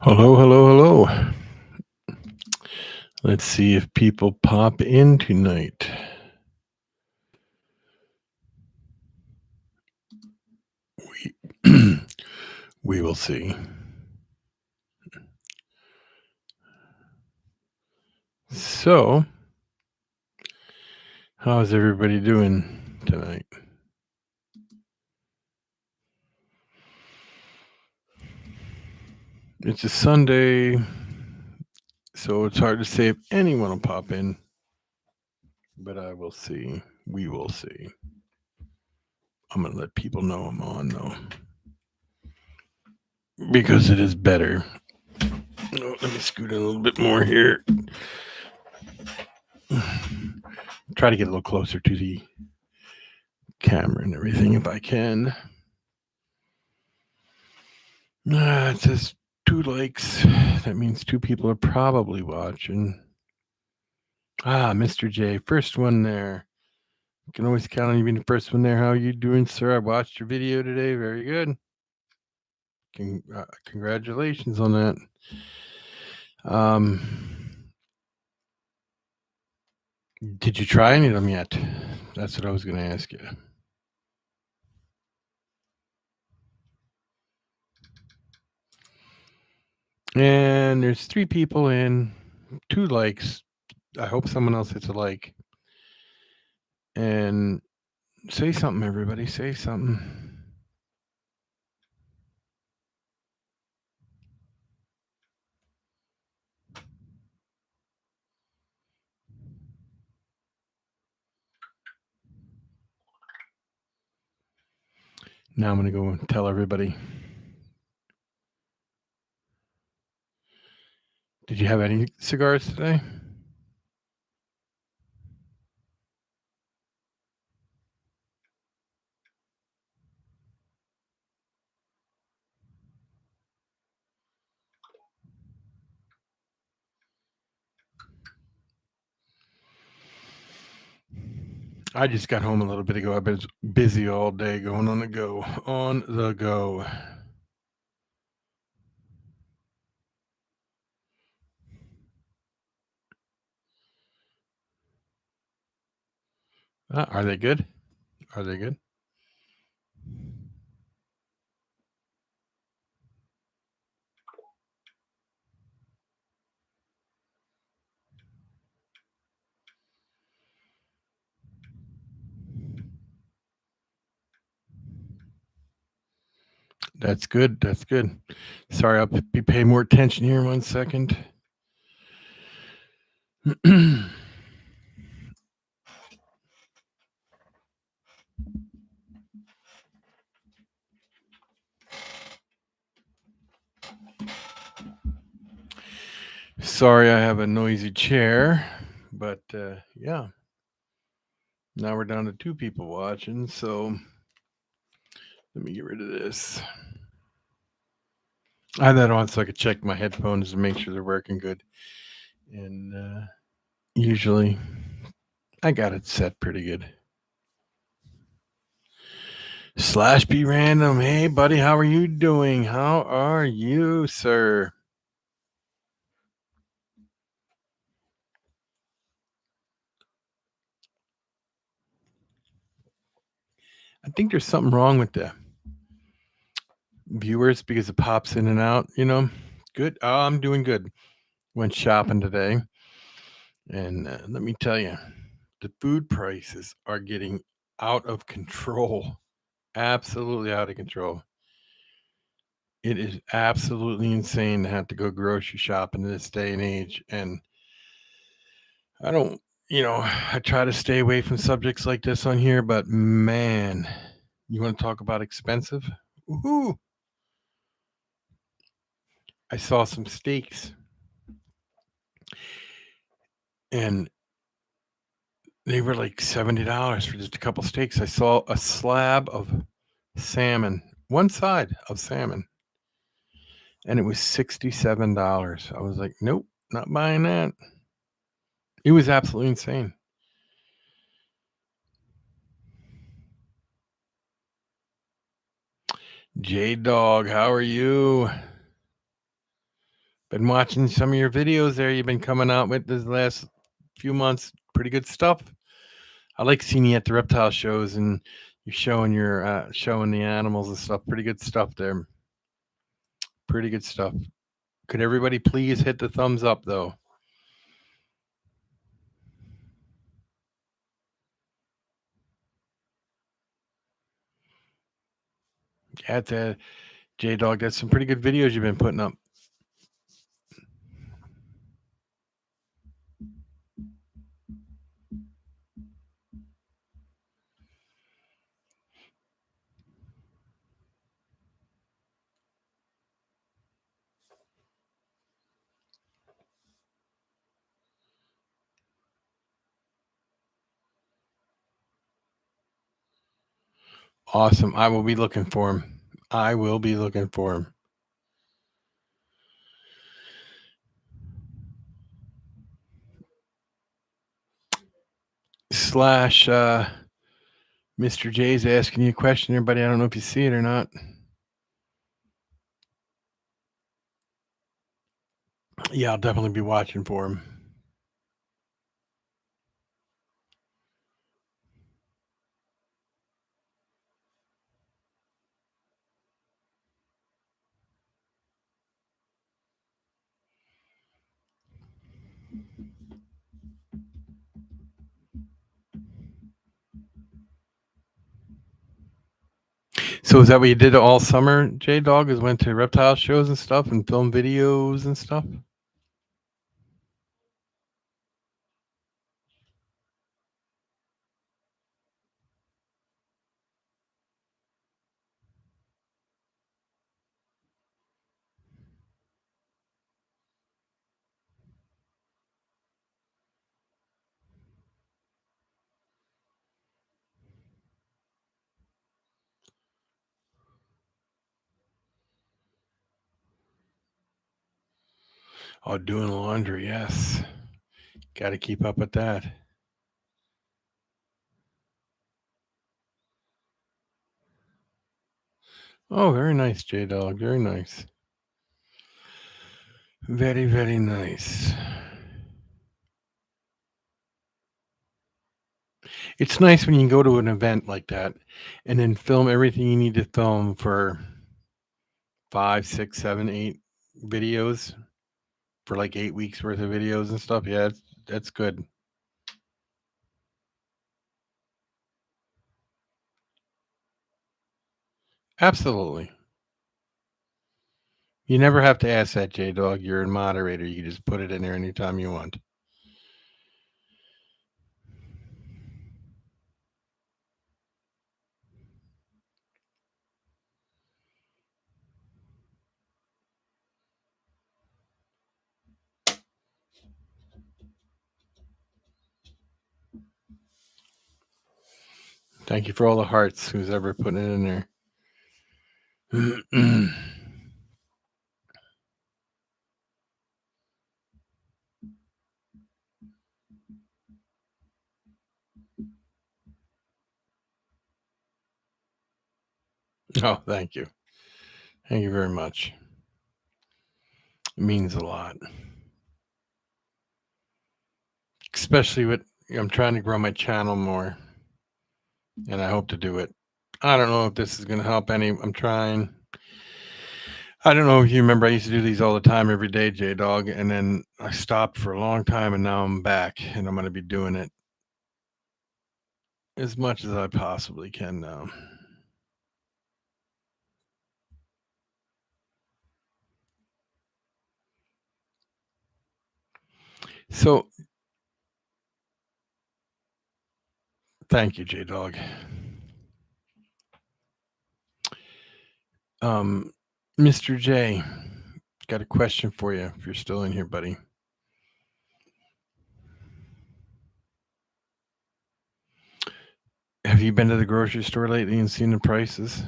Hello, hello, hello. Let's see if people pop in tonight. We, we will see. So, how's everybody doing tonight? It's a Sunday, so it's hard to say if anyone will pop in, but I will see. We will see. I'm going to let people know I'm on, though, because it is better. Oh, let me scoot in a little bit more here. Try to get a little closer to the camera and everything if I can. It says 2 likes. That means 2 people are probably watching. Mr. J, first one there. You can always count on you being the first one there. How are you doing, sir? I watched your video today. Very good. Congratulations on that. Did you try any of them yet? That's what I was going to ask you. And there's 3 people in, 2 likes. I hope someone else hits a like. And say something, everybody. Say something. Now I'm going to go and tell everybody. Did you have any cigars today? I just got home a little bit ago. I've been busy all day going on the go. On the go. Are they good? Are they good? That's good. That's good. Sorry, I'll be paying more attention here in 1 second. Sorry, I have a noisy chair, but yeah. Now we're down to 2 people watching, so let me get rid of this. I had that on so I could check my headphones and make sure they're working good. And usually I got it set pretty good. Slash B Random. Hey, buddy, how are you doing? How are you, sir? I think there's something wrong with the viewers because it pops in and out, you know? Good. Oh, I'm doing good. Went shopping today. And let me tell you, the food prices are getting out of control. Absolutely out of control. It is absolutely insane to have to go grocery shopping in this day and age. And I don't, I try to stay away from subjects like this on here, but man, you want to talk about expensive? Woohoo! I saw some steaks and they were like $70 for just a couple steaks. I saw a slab of salmon, one side of salmon, and it was $67. I was like, nope, not buying that. It was absolutely insane. J Dog, how are you? Been watching some of your videos there you've been coming out with this last few months. Pretty good stuff. I like seeing you at the reptile shows and you're showing the animals and stuff. Pretty good stuff there. Pretty good stuff. Could everybody please hit the thumbs up though? Yeah, J Dog, that's some pretty good videos you've been putting up. Awesome. I will be looking for him. I will be looking for him. Slash Mr. J's asking you a question, everybody. I don't know if you see it or not. Yeah, I'll definitely be watching for him. So is that what you did all summer, J Dog? Is went to reptile shows and stuff and film videos and stuff? Oh, doing laundry, yes. Got to keep up with that. Oh, very nice, J Dog. Very nice. Very, very nice. It's nice when you can go to an event like that and then film everything you need to film for 5, 6, 7, 8 videos for like 8 weeks worth of videos and stuff. Yeah, that's good. Absolutely. You never have to ask that, J Dog. You're a moderator. You can just put it in there anytime you want. Thank you for all the hearts who's ever putting it in there. Oh, thank you. Thank you very much. It means a lot. Especially with I'm trying to grow my channel more and I hope to do it. I don't know if this is going to help any. I'm trying. I don't know if you remember, I used to do these all the time every day, J Dog, and then I stopped for a long time and now I'm back and I'm going to be doing it as much as I possibly can now. So, thank you, J Dog. Mr. J, got a question for you if you're still in here, buddy. Have you been to the grocery store lately and seen the prices?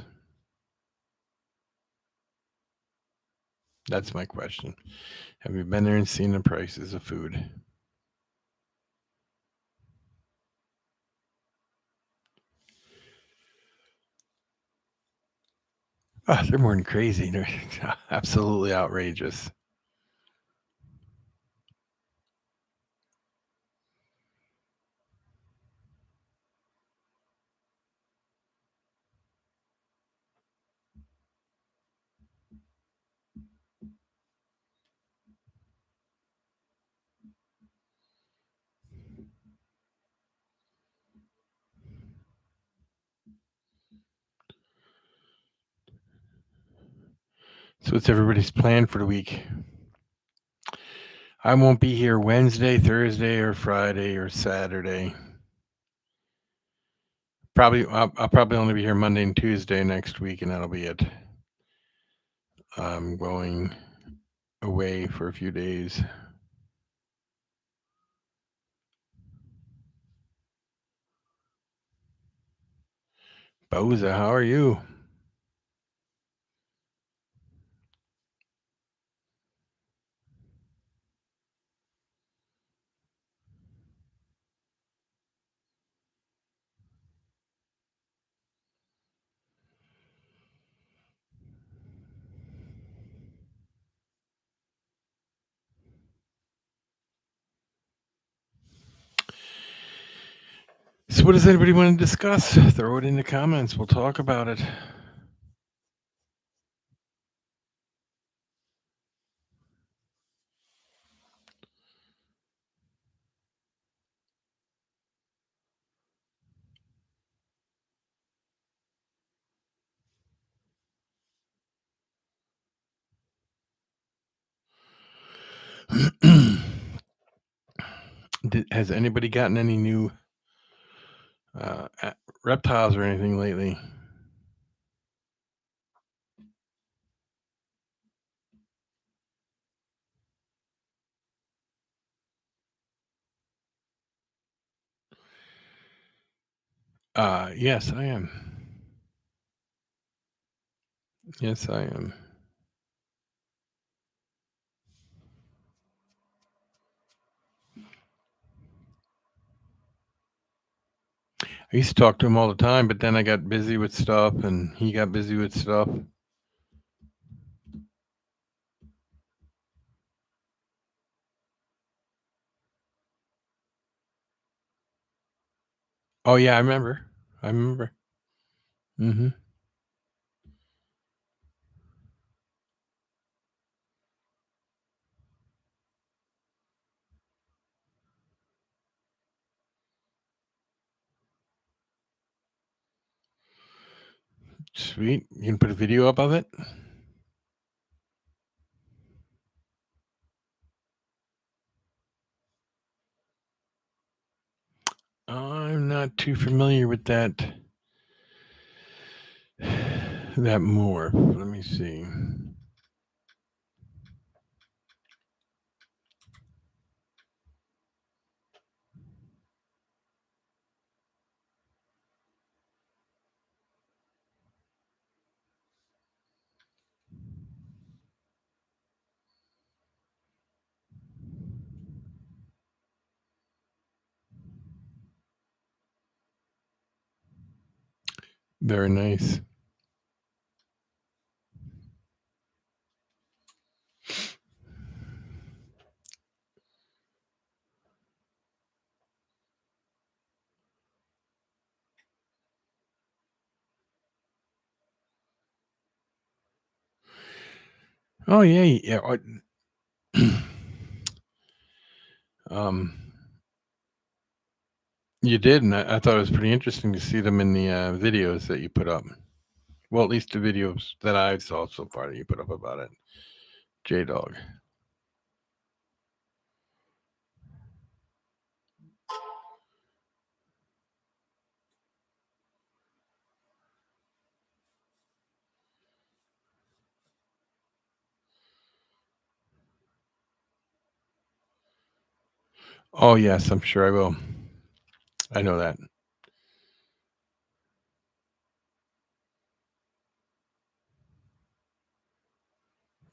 That's my question. Have you been there and seen the prices of food? Oh, they're more than crazy. They're absolutely outrageous. So what's everybody's plan for the week? I won't be here Wednesday, Thursday, or Friday, or Saturday. I'll probably only be here Monday and Tuesday next week, and that'll be it. I'm going away for a few days. Boza, how are you? So what does anybody want to discuss? Throw it in the comments. We'll talk about it. Has anybody gotten any new reptiles or anything lately? Yes, I am. Yes, I am. I used to talk to him all the time, but then I got busy with stuff, and he got busy with stuff. Oh yeah, I remember. I remember. Mm-hmm. Sweet. You can put a video up of it? I'm not too familiar with that morph. Let me see. Very nice. Oh yeah, yeah. um, you did, and I thought it was pretty interesting to see them in the videos that you put up. Well, at least the videos that I saw so far that you put up about it. J Dog. Oh yes, I'm sure I will. I know that.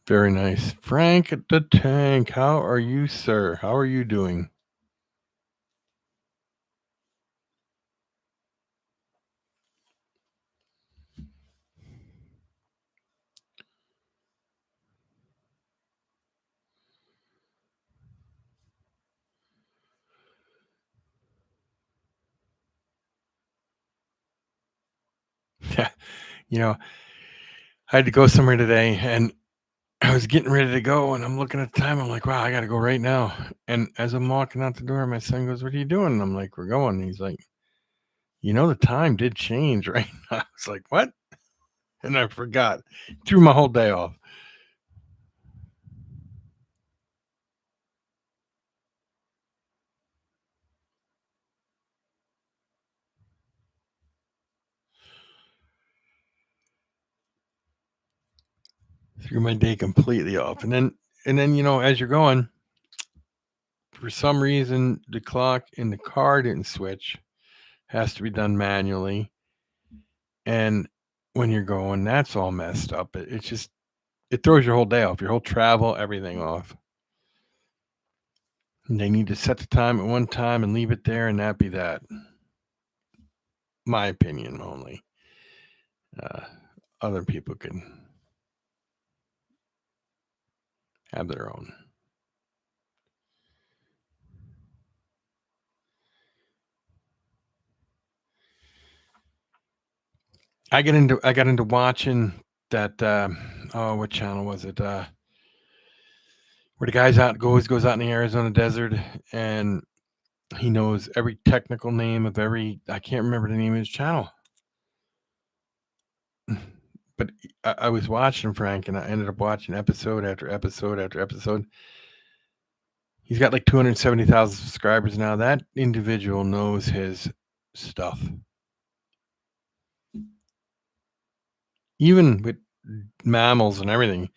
Very nice. Frank the Tank, how are you, sir? How are you doing? Yeah, you know, I had to go somewhere today, and I was getting ready to go, and I'm looking at the time. I'm like, wow, I got to go right now. And as I'm walking out the door, my son goes, "What are you doing?" And I'm like, "We're going." And he's like, the time did change, right? I was like, "What?" And I forgot. Threw my whole day off. threw my day completely off. And then as you're going, for some reason the clock in the car didn't switch. Has to be done manually. And when you're going, that's all messed up. It's just it throws your whole day off, your whole travel, everything off. And they need to set the time at one time and leave it there, and that be that. My opinion only. Uh, Other people can have their own. I got into watching that. Oh, what channel was it? Where the guy's out goes out in the Arizona desert, and he knows every technical name of every. I can't remember the name of his channel, but I was watching Frank, and I ended up watching episode after episode after episode. He's got like 270,000 subscribers now. That individual knows his stuff. Even with mammals and everything.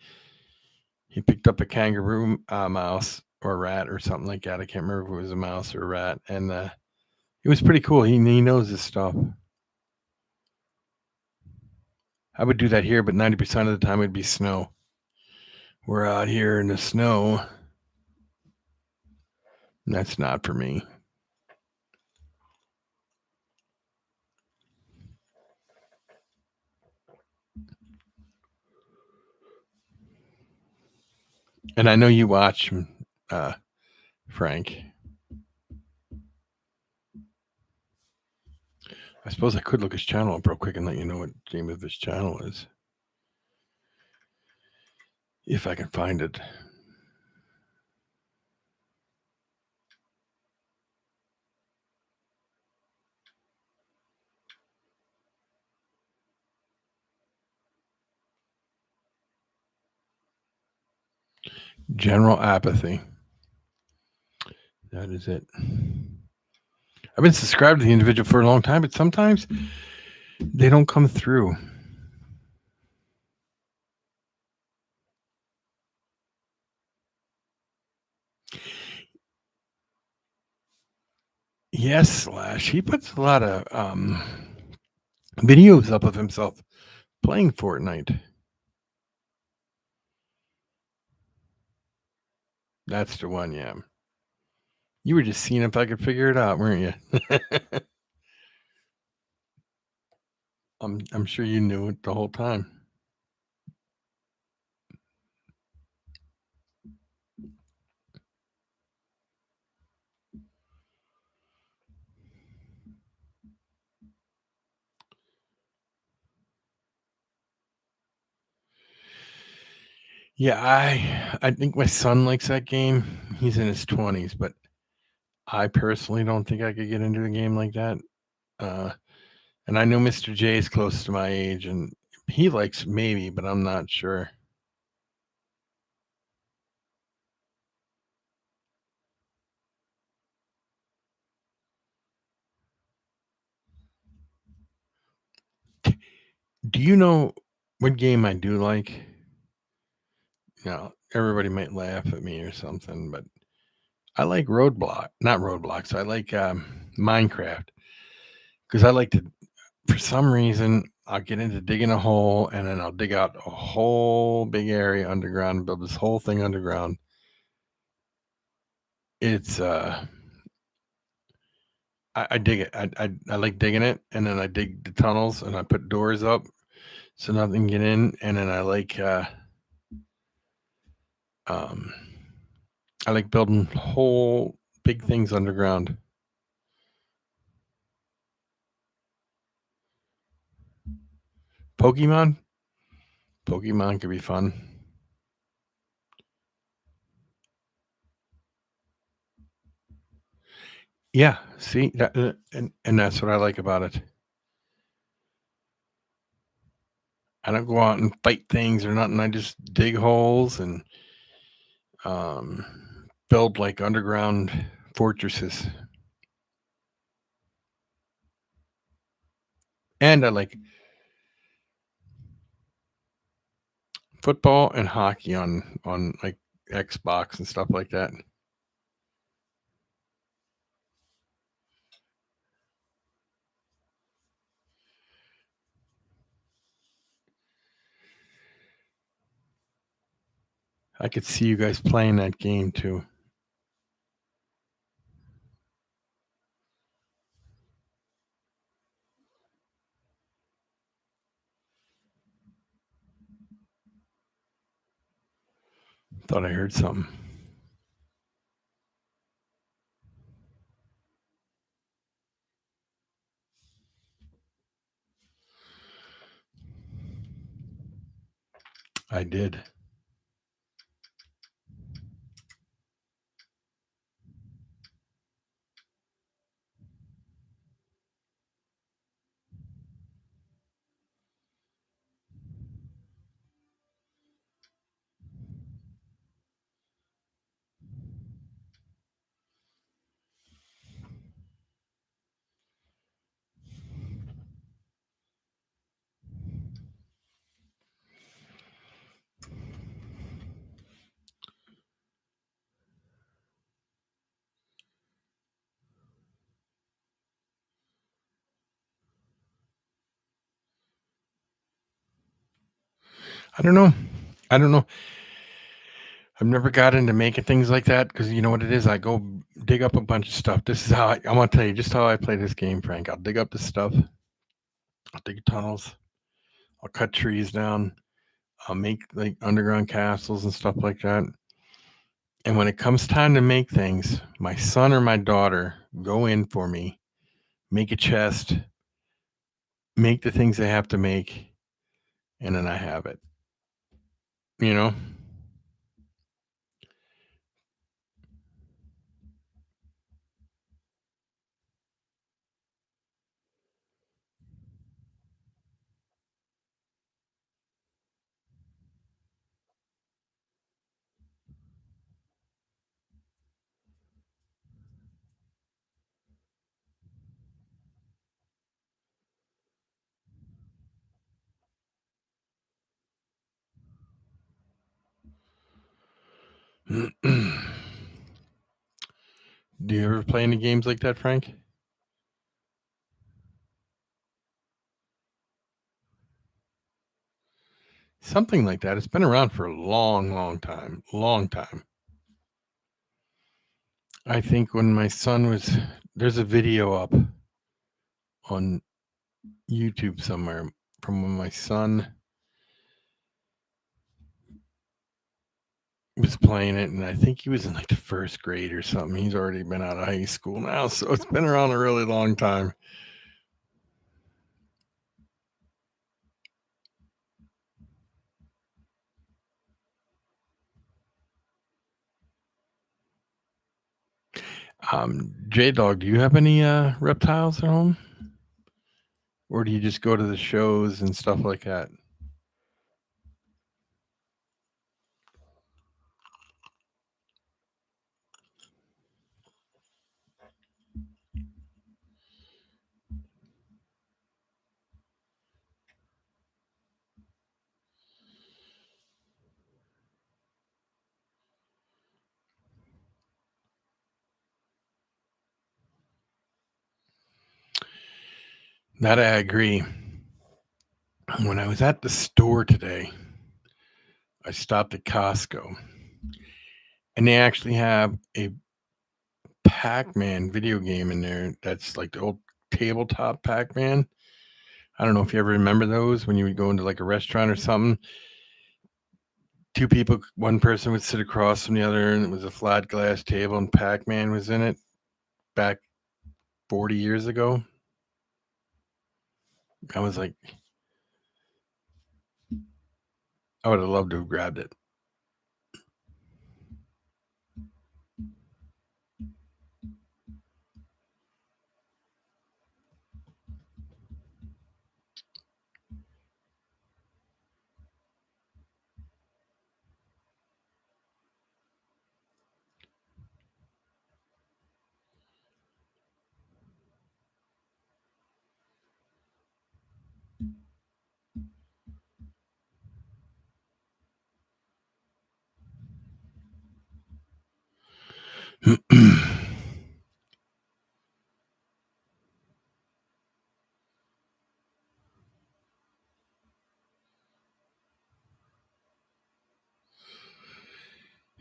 He picked up a kangaroo mouse or rat or something like that. I can't remember if it was a mouse or a rat. And it was pretty cool. He knows his stuff. I would do that here, but 90% of the time it'd be snow. We're out here in the snow. And that's not for me. And I know you watch Frank. I suppose I could look his channel up real quick and let you know what the name of his channel is. If I can find it. General apathy. That is it. I've been subscribed to the individual for a long time, but sometimes they don't come through. Yes, Slash. He puts a lot of videos up of himself playing Fortnite. That's the one, yeah. You were just seeing if I could figure it out, weren't you? I'm sure you knew it the whole time. Yeah, I think my son likes that game. He's in his 20s, but I personally don't think I could get into a game like that. And I know Mr. J is close to my age, and he likes maybe, but I'm not sure. Do you know what game I do like? Everybody might laugh at me or something, but I like not Roadblocks. I like Minecraft because I like to, for some reason, I'll get into digging a hole and then I'll dig out a whole big area underground and build this whole thing underground. It's I dig it. I like digging it, and then I dig the tunnels and I put doors up so nothing can get in, and then um I like building whole big things underground. Pokemon could be fun. Yeah, see that, and that's what I like about it. I don't go out and fight things or nothing. I just dig holes and um, build like underground fortresses. And I like football and hockey on like Xbox and stuff like that. I could see you guys playing that game too. Thought I heard something. I did. I don't know. I don't know. I've never got into making things like that because you know what it is. I go dig up a bunch of stuff. This is how I'm gonna tell you just how I play this game, Frank. I'll dig up the stuff. I'll dig tunnels. I'll cut trees down. I'll make like underground castles and stuff like that. And when it comes time to make things, my son or my daughter go in for me, make a chest, make the things they have to make, and then I have it. You know? Do you ever play any games like that, Frank? Something like that. It's been around for a long, long time. Long time. I think when my son was there's a video up on YouTube somewhere from when my son was playing it, and I think he was in like the first grade or something. He's already been out of high school now, so it's been around a really long time. J Dog, do you have any reptiles at home? Or do you just go to the shows and stuff like that? That I agree. When I was at the store today, I stopped at Costco, and they actually have a Pac-Man video game in there that's like the old tabletop Pac-Man. I don't know if you ever remember those when you would go into like a restaurant or something. Two people, one person would sit across from the other, and it was a flat glass table, and Pac-Man was in it back 40 years ago. I was like, I would have loved to have grabbed it.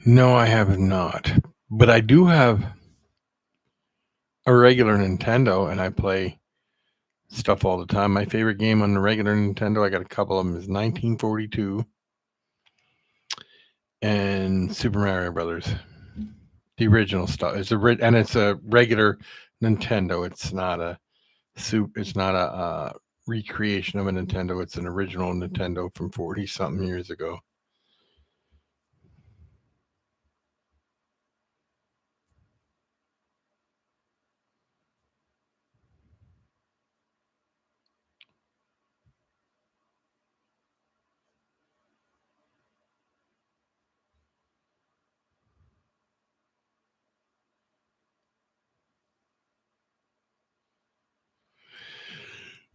No, I have not. But I do have a regular Nintendo, and I play stuff all the time. My favorite game on the regular Nintendo, I got a couple of them, is 1942 and Super Mario Brothers. The original stuff. And it's a regular Nintendo. It's not a recreation of a Nintendo. It's an original Nintendo from 40 something years ago.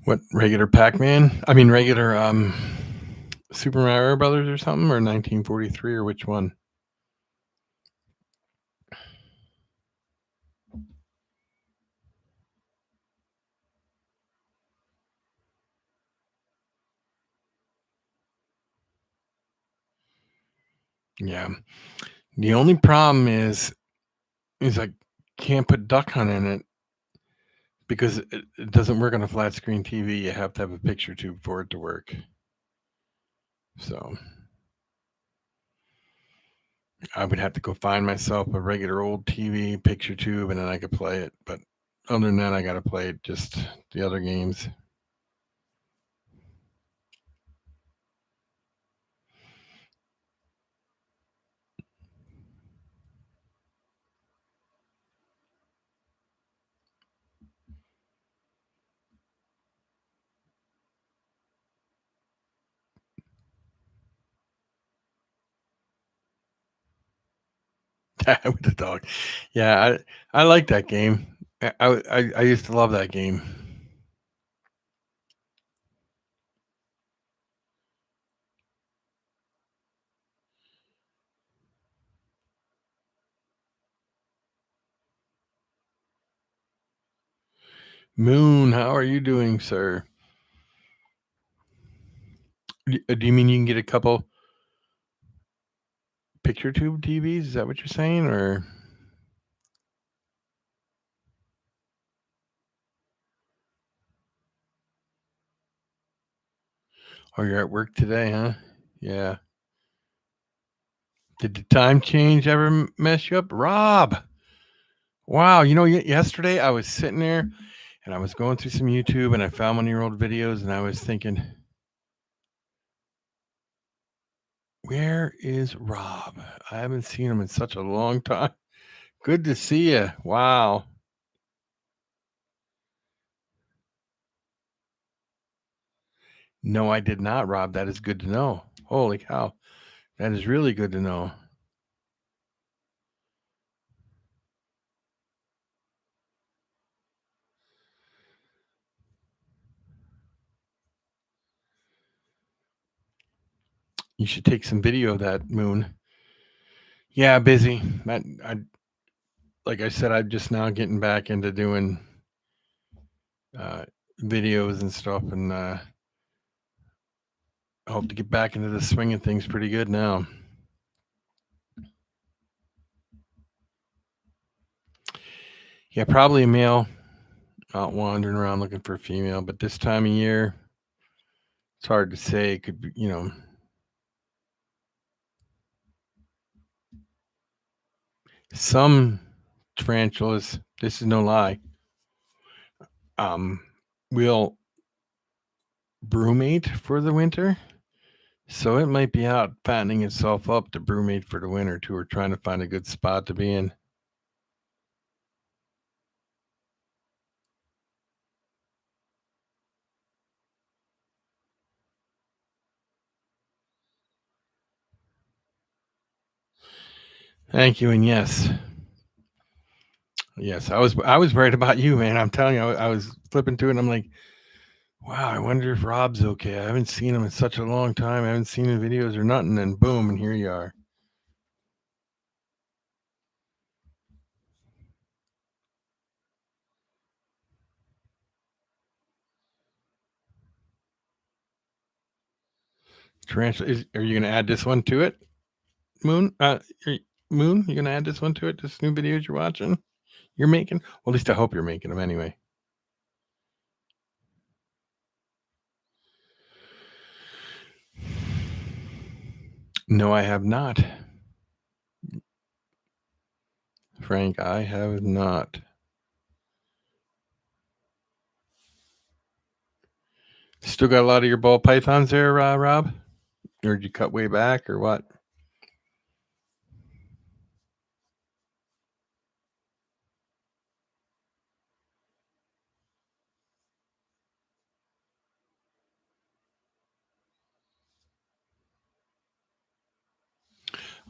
What, regular Pac-Man? I mean regular Super Mario Brothers or something, or 1943, or which one? Yeah. The only problem is I can't put Duck Hunt in it because it doesn't work on a flat screen TV. You have to have a picture tube for it to work. So I would have to go find myself a regular old TV picture tube, and then I could play it. But other than that, I got to play it just the other games. With the dog. Yeah, I like that game. I used to love that game. Moon, how are you doing, sir? Do you mean you can get a couple picture tube TVs? Is that what you're saying, or? Oh, you're at work today, huh? Yeah. Did the time change ever mess you up, Rob? Wow, yesterday I was sitting there and I was going through some YouTube and I found one of your old videos and I was thinking, where is Rob? I haven't seen him in such a long time. Good to see you. Wow. No, I did not, Rob. That is good to know. Holy cow. That is really good to know. You should take some video of that, Moon. Yeah, busy. Like I said, I'm just now getting back into doing uh, videos and stuff, and I hope to get back into the swing of things pretty good now. Yeah, probably a male out wandering around looking for a female, but this time of year, it's hard to say. It could be, some tarantulas, this is no lie, will brumate for the winter. So it might be out fattening itself up to brumate for the winter too, or trying to find a good spot to be in. Thank you, and yes, I was worried about you, man. I'm telling you, I was flipping through it, and I'm like, wow, I wonder if Rob's okay. I haven't seen him in such a long time. I haven't seen the videos or nothing, and boom, and here you are. Tarantula. Are you going to add this one to it, Moon? Moon, you going to add this one to it? This new videos you're watching, you're making? Well, at least I hope you're making them anyway. No, I have not. Frank, I have not. Still got a lot of your ball pythons there, Rob? Or did you cut way back or what?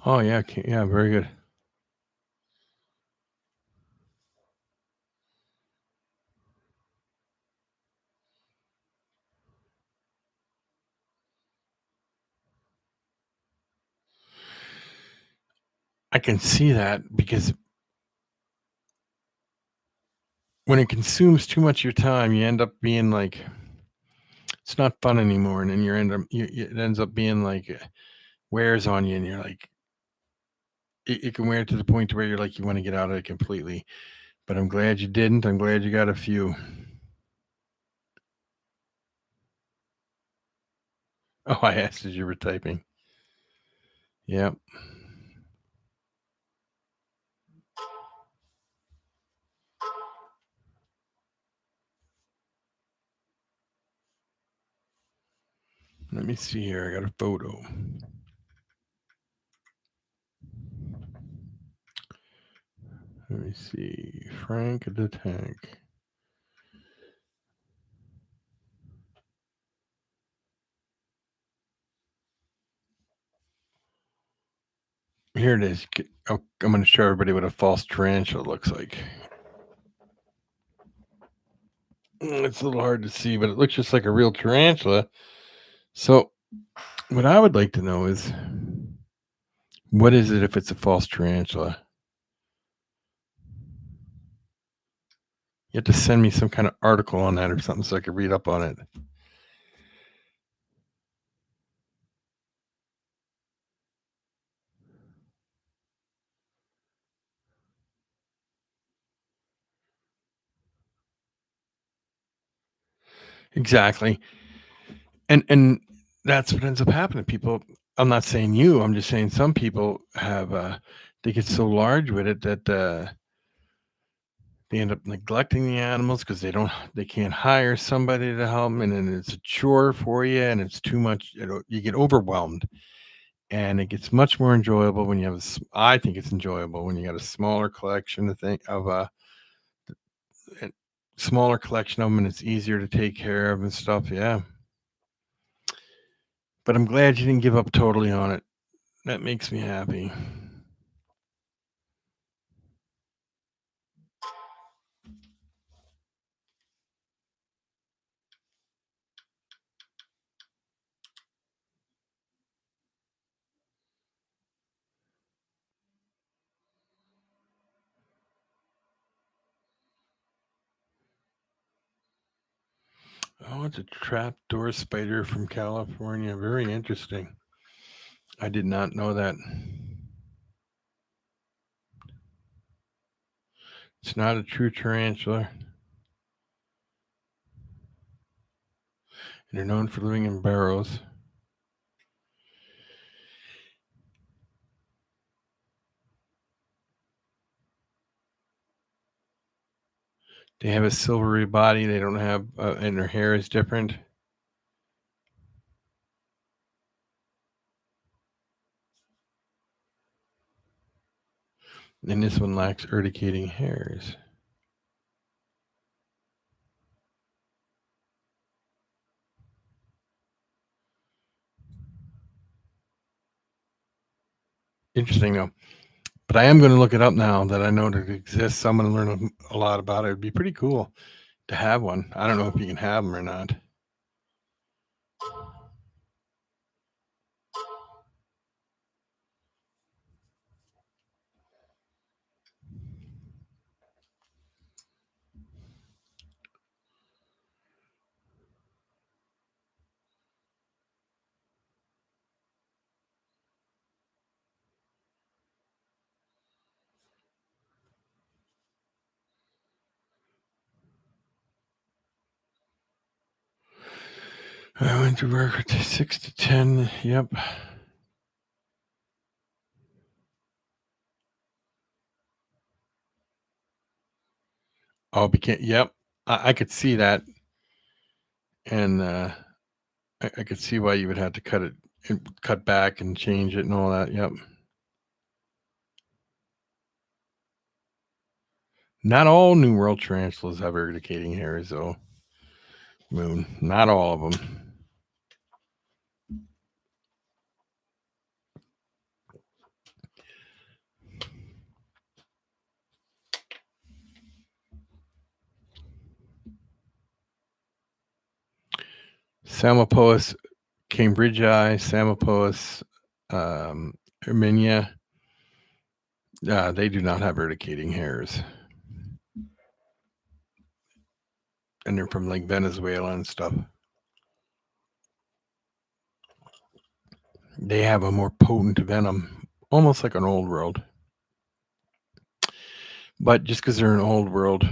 Oh, yeah. Yeah, very good. I can see that because when it consumes too much of your time, you end up being like, it's not fun anymore. And then it ends up being like, wears on you and you're like, it can wear to the point where you're like, you want to get out of it completely. But I'm glad you didn't. I'm glad you got a few. Oh, I asked as you were typing. Yep. Let me see here. I got a photo. Let me see. Frank the Tank. Here it is. I'm going to show everybody what a false tarantula looks like. It's a little hard to see, but it looks just like a real tarantula. So, what I would like to know is, what is it if it's a false tarantula? You have to send me some kind of article on that or something so I could read up on it. Exactly. And that's what ends up happening. People, I'm not saying you, I'm just saying some people have they get so large with it that they end up neglecting the animals because they can't hire somebody to help them, and then it's a chore for you and it's too much. You get overwhelmed, and it gets much more enjoyable when you have I think it's enjoyable when you got a smaller collection a smaller collection of them, and it's easier to take care of and stuff. Yeah. But I'm glad you didn't give up totally on it. That makes me happy. Oh, it's a trapdoor spider from California. Very interesting. I did not know that. It's not a true tarantula. And they're known for living in burrows. They have a silvery body. They don't have, and their hair is different. And this one lacks urticating hairs. Interesting though. But I am going to look it up now that I know that it exists. I'm going to learn a lot about it. It'd be pretty cool to have one. I don't know if you can have them or not. I went to work at 6 to 10. Yep. Oh, became, yep. I could see that. And I could see why you would have to cut back and change it and all that. Yep. Not all New World tarantulas have urticating hairs, though. Moon. Not all of them. Salmopoeus cambridgei, Salmopoeus erminia. They do not have urticating hairs. And they're from like Venezuela and stuff. They have a more potent venom, almost like an old world. But just because they're an old world,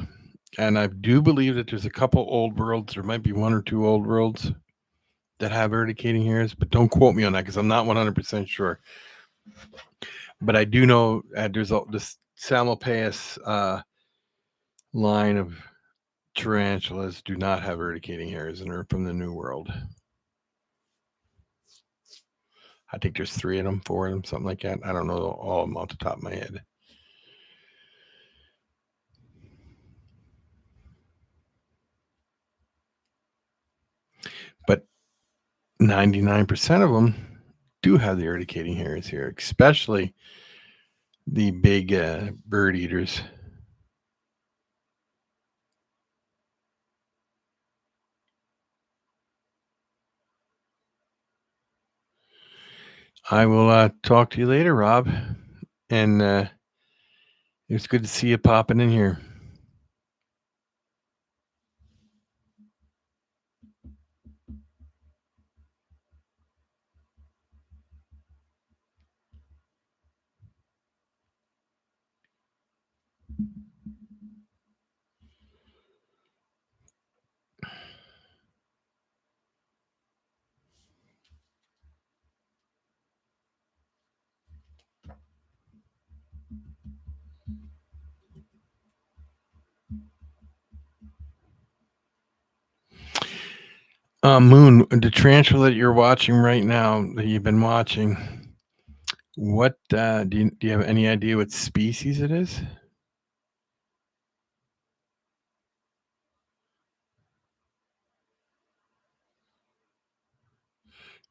and I do believe that there's a couple old worlds, there might be one or two old worlds that have urticating hairs, but don't quote me on that because I'm not 100% sure. But I do know there's this Salmopoeus line of tarantulas do not have urticating hairs and are from the New World. I think there's 3 of them, 4 of them, something like that. I don't know all of them off the top of my head. But 99% of them do have the urticating hairs here, especially the big bird eaters. I will talk to you later, Rob. And it's good to see you popping in here. Moon, the tarantula that you're watching right now, that you've been watching, what do you have any idea what species it is?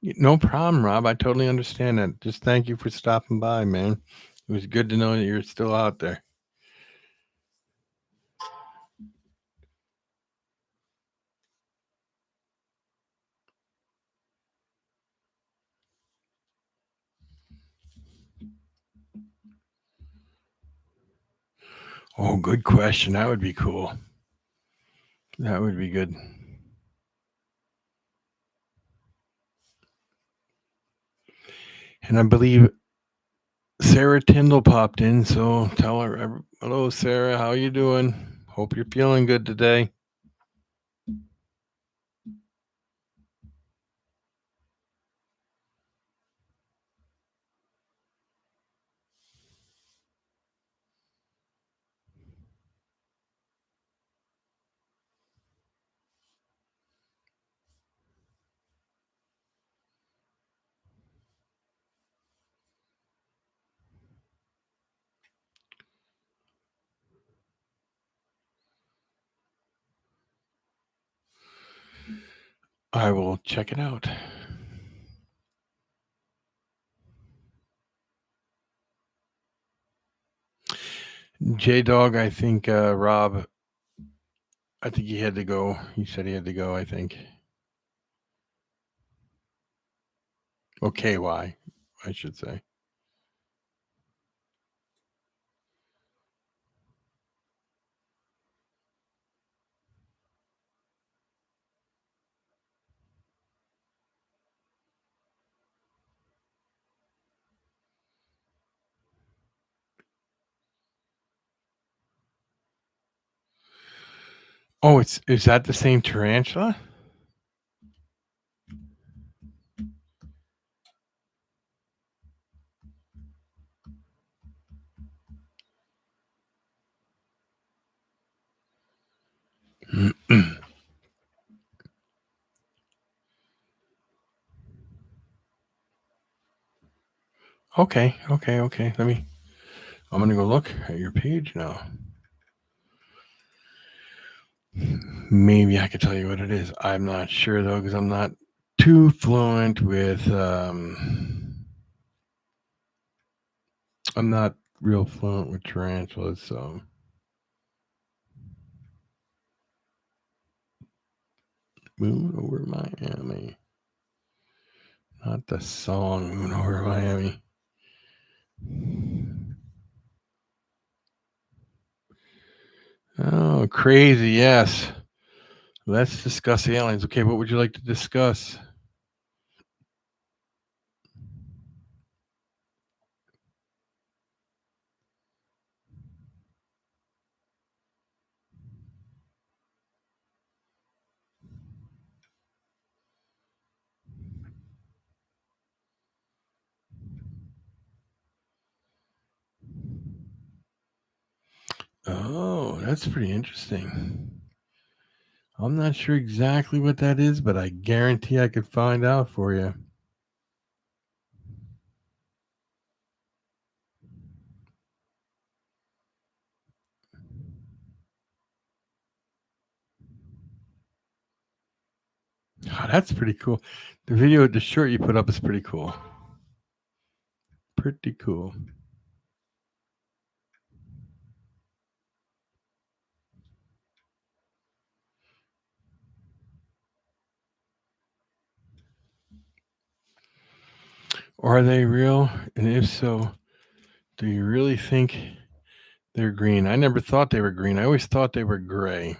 No problem, Rob. I totally understand that. Just thank you for stopping by, man. It was good to know that you're still out there. Oh, good question. That would be cool. That would be good. And I believe Sarah Tyndall popped in, so tell her, hello, Sarah. How you doing? Hope you're feeling good today. I will check it out. J Dog, I think Rob, I think he had to go. He said he had to go, I think. Or KY, I should say. Oh, is that the same tarantula? Okay. I'm gonna go look at your page now. Maybe I could tell you what it is. I'm not sure though, because I'm not too fluent with. I'm not real fluent with tarantulas, so. Moon over Miami. Not the song Moon over Miami. Oh, crazy. Yes. Let's discuss aliens. Okay, what would you like to discuss? Oh, that's pretty interesting. I'm not sure exactly what that is, but I guarantee I could find out for you. Oh, that's pretty cool. The short you put up is pretty cool. Pretty cool. Are they real? And if so, do you really think they're green? I never thought they were green. I always thought they were gray.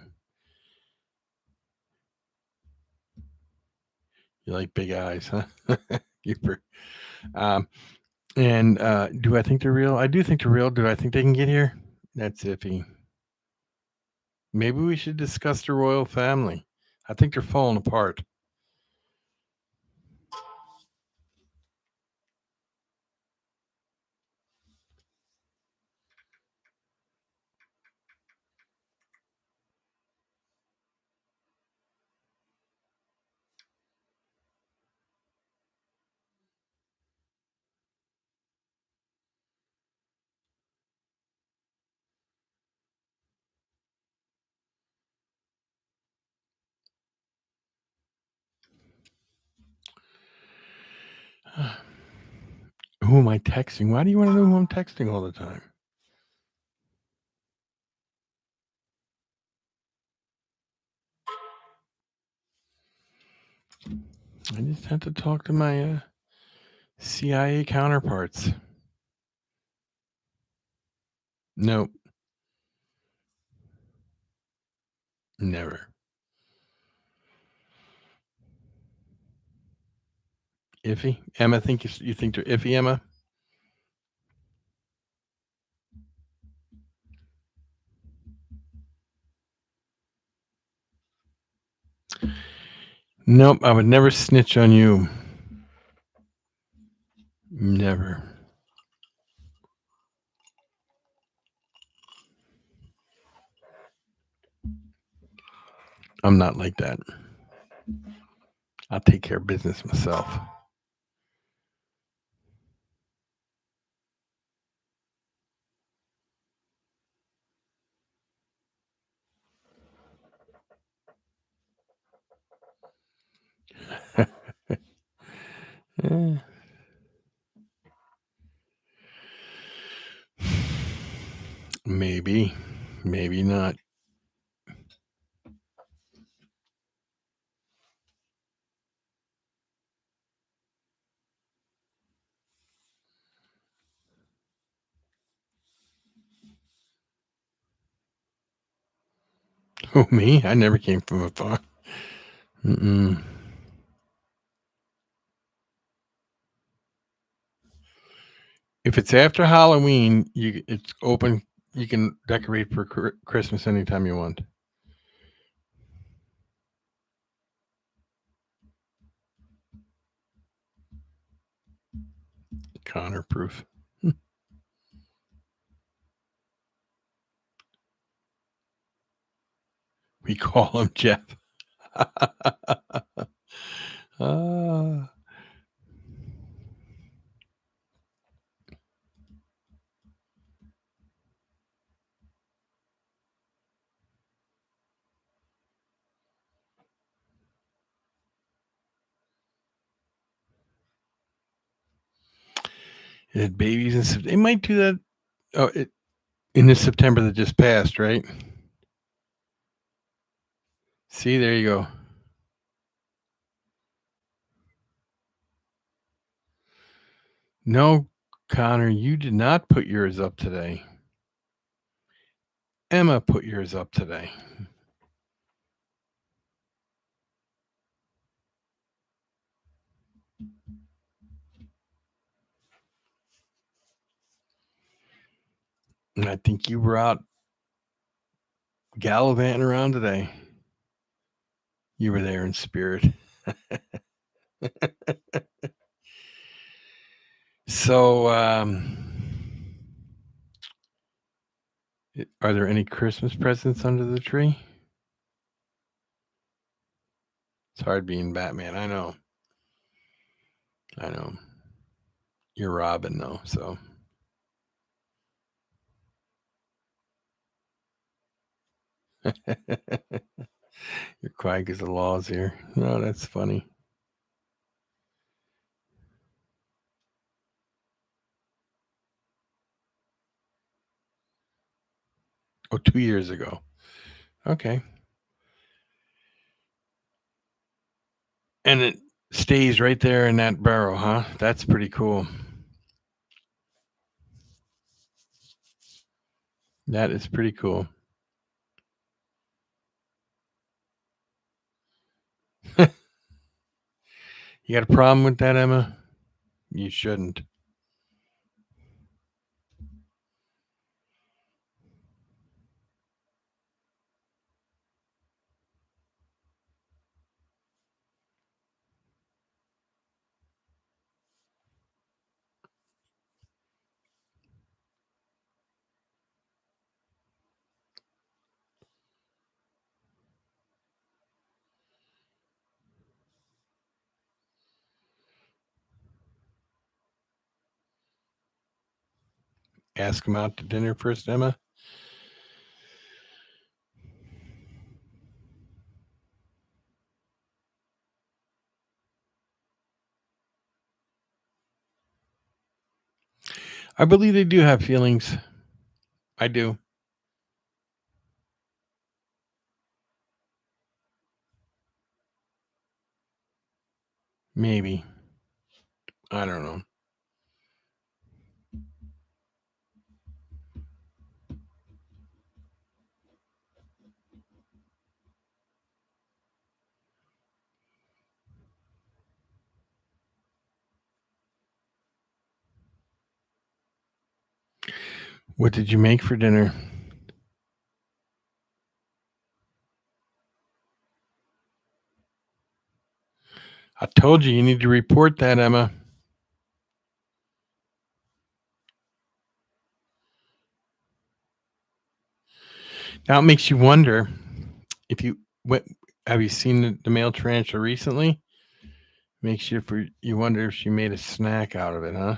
You like big eyes, huh? um, and do I think they're real? I do think they're real. Do I think they can get here? That's iffy. Maybe we should discuss the royal family. I think they're falling apart. Who am I texting? Why do you want to know who I'm texting all the time? I just have to talk to my CIA counterparts. Nope, never. Iffy? Emma, think you think they're iffy, Emma? Nope, I would never snitch on you. Never. I'm not like that. I'll take care of business myself. Eh, maybe, maybe not. Who, me? I never came from a farm. Mm-mm. If it's after Halloween, it's open. You can decorate for Christmas anytime you want. Connor proof. We call him Jeff. Ah. It had babies and they might do that. Oh, in this September that just passed, right? See, there you go. No, Connor, you did not put yours up today. Emma put yours up today. And I think you were out gallivanting around today. You were there in spirit. So, are there any Christmas presents under the tree? It's hard being Batman. I know. You're Robin, though, so. You're quiet because the law's here. No, that's funny. Oh, 2 years ago. Okay. And it stays right there in that barrel, huh? That's pretty cool. That is pretty cool. You got a problem with that, Emma? You shouldn't. Ask him out to dinner first, Emma. I believe they do have feelings. I do. Maybe. I don't know. What did you make for dinner? I told you need to report that, Emma. Now it makes you wonder if you have you seen the male tarantula recently? Makes you wonder if she made a snack out of it, huh?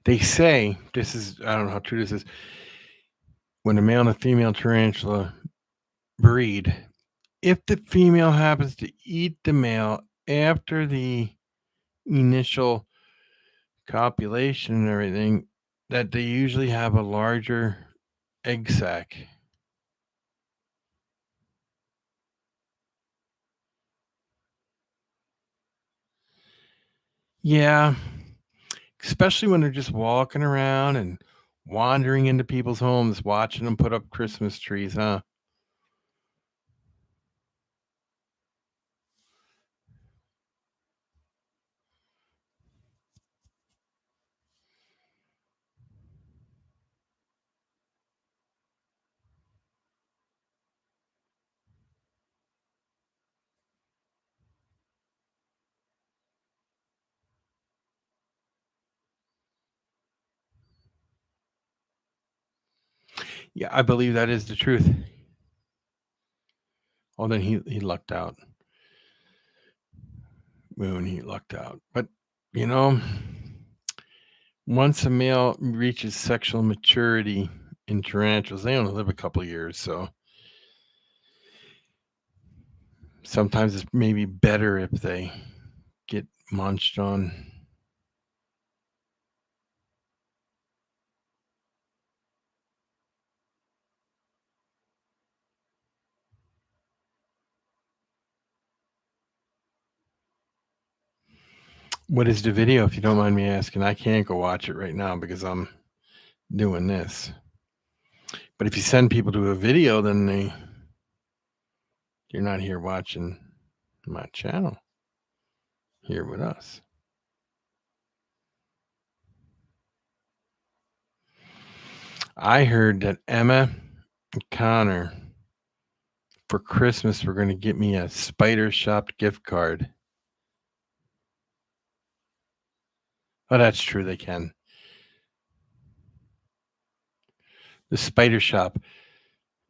They say I don't know how true this is. When a male and a female tarantula breed, if the female happens to eat the male after the initial copulation and everything, that they usually have a larger egg sac. Yeah, especially when they're just walking around and wandering into people's homes, watching them put up Christmas trees, huh? Yeah, I believe that is the truth. Oh, then he lucked out. Moon, he lucked out. But you know, once a male reaches sexual maturity in tarantulas, they only live a couple of years, so sometimes it's maybe better if they get munched on. What is the video, if you don't mind me asking? I can't go watch it right now because I'm doing this. But if you send people to a video, then you're not here watching my channel here with us. I heard that Emma and Connor for Christmas were going to get me a Spider Shop gift card. Oh, that's true. They can. The Spider Shop.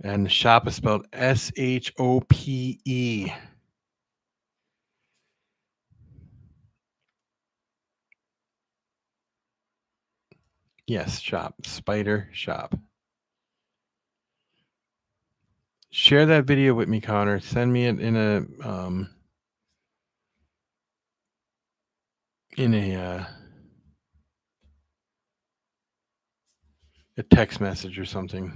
And the shop is spelled SHOPE. Yes, shop. Spider Shop. Share that video with me, Connor. Send me it in a text message or something.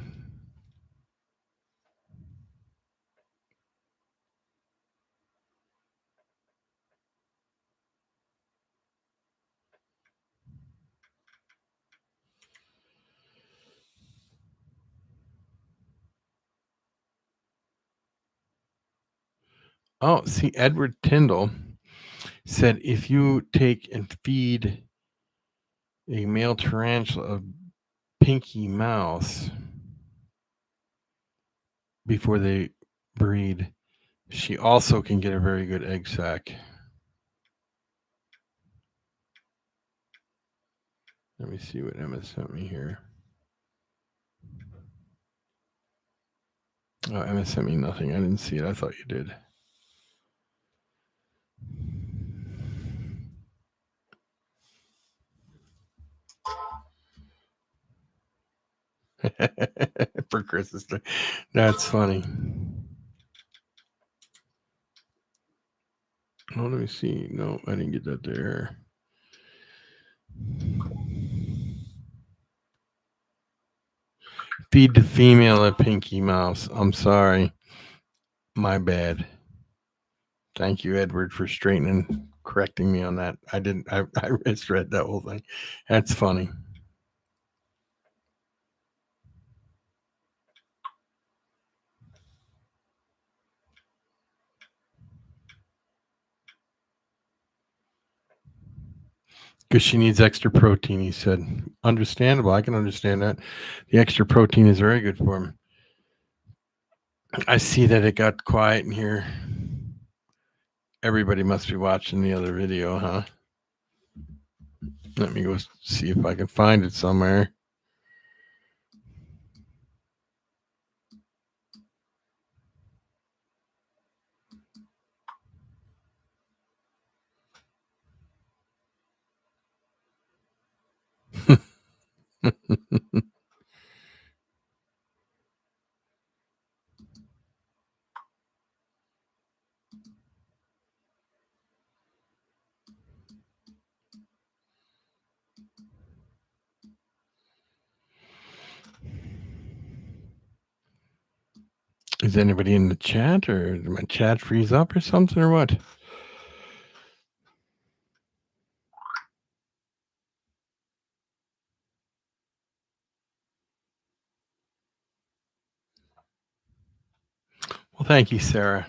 Oh, see, Edward Tyndall said if you take and feed a male tarantula a pinky mouse before they breed, she also can get a very good egg sac. Let me see what Emma sent me here. Oh, Emma sent me nothing. I didn't see it. I thought you did. For Christmas Day. That's funny. Oh, let me see. No, I didn't get that there. Feed the female a pinky mouse. I'm sorry. My bad. Thank you, Edward, for correcting me on that. I didn't. I misread that whole thing. That's funny. Because she needs extra protein, he said. Understandable. I can understand that. The extra protein is very good for him. I see that it got quiet in here. Everybody must be watching the other video, huh? Let me go see if I can find it somewhere. Is anybody in the chat, or did my chat freeze up or something, or what? Well, thank you, Sarah.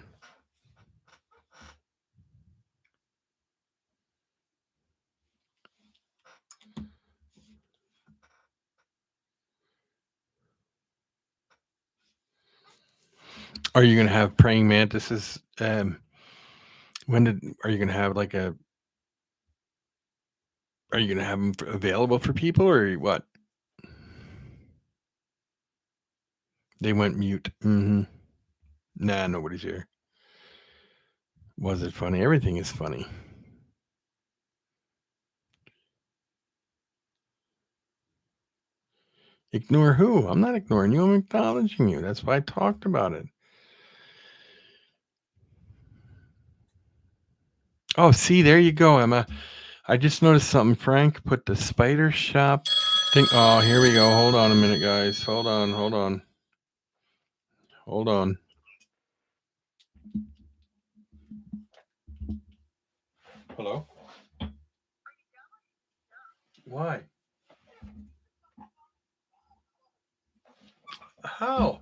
Are you going to have praying mantises? Are you going to have like a? Are you going to have them available for people, or what? They went mute. Mm-hmm. Nah, nobody's here. Was it funny? Everything is funny. Ignore who? I'm not ignoring you. I'm acknowledging you. That's why I talked about it. Oh, see, there you go, Emma. I just noticed something. Frank put the Spider Shop thing. Oh, here we go. Hold on a minute, guys. Hold on. Hello? Why? How?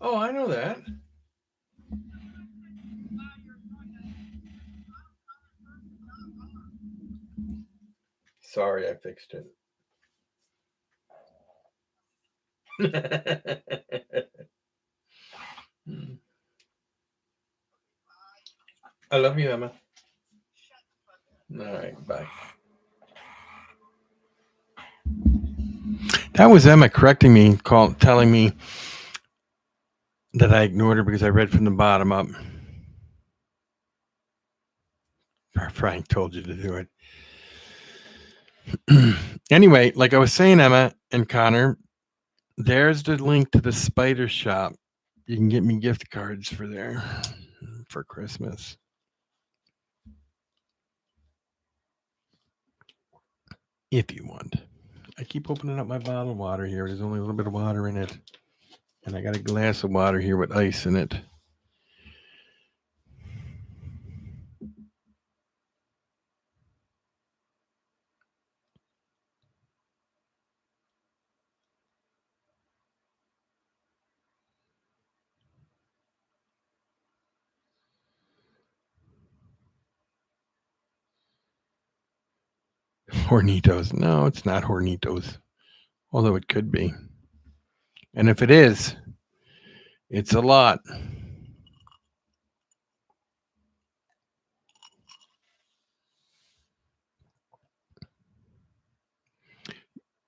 Oh, I know that. Sorry, I fixed it. I love you, Emma. All right, bye. That was Emma correcting me, telling me that I ignored her because I read from the bottom up. Frank told you to do it. Anyway, like I was saying, Emma and Connor, there's the link to the spider shop. You can get me gift cards for there for Christmas. If you want. I keep opening up my bottle of water here. There's only a little bit of water in it. And I got a glass of water here with ice in it. Hornitos. No, it's not Hornitos. Although it could be. And if it is, it's a lot.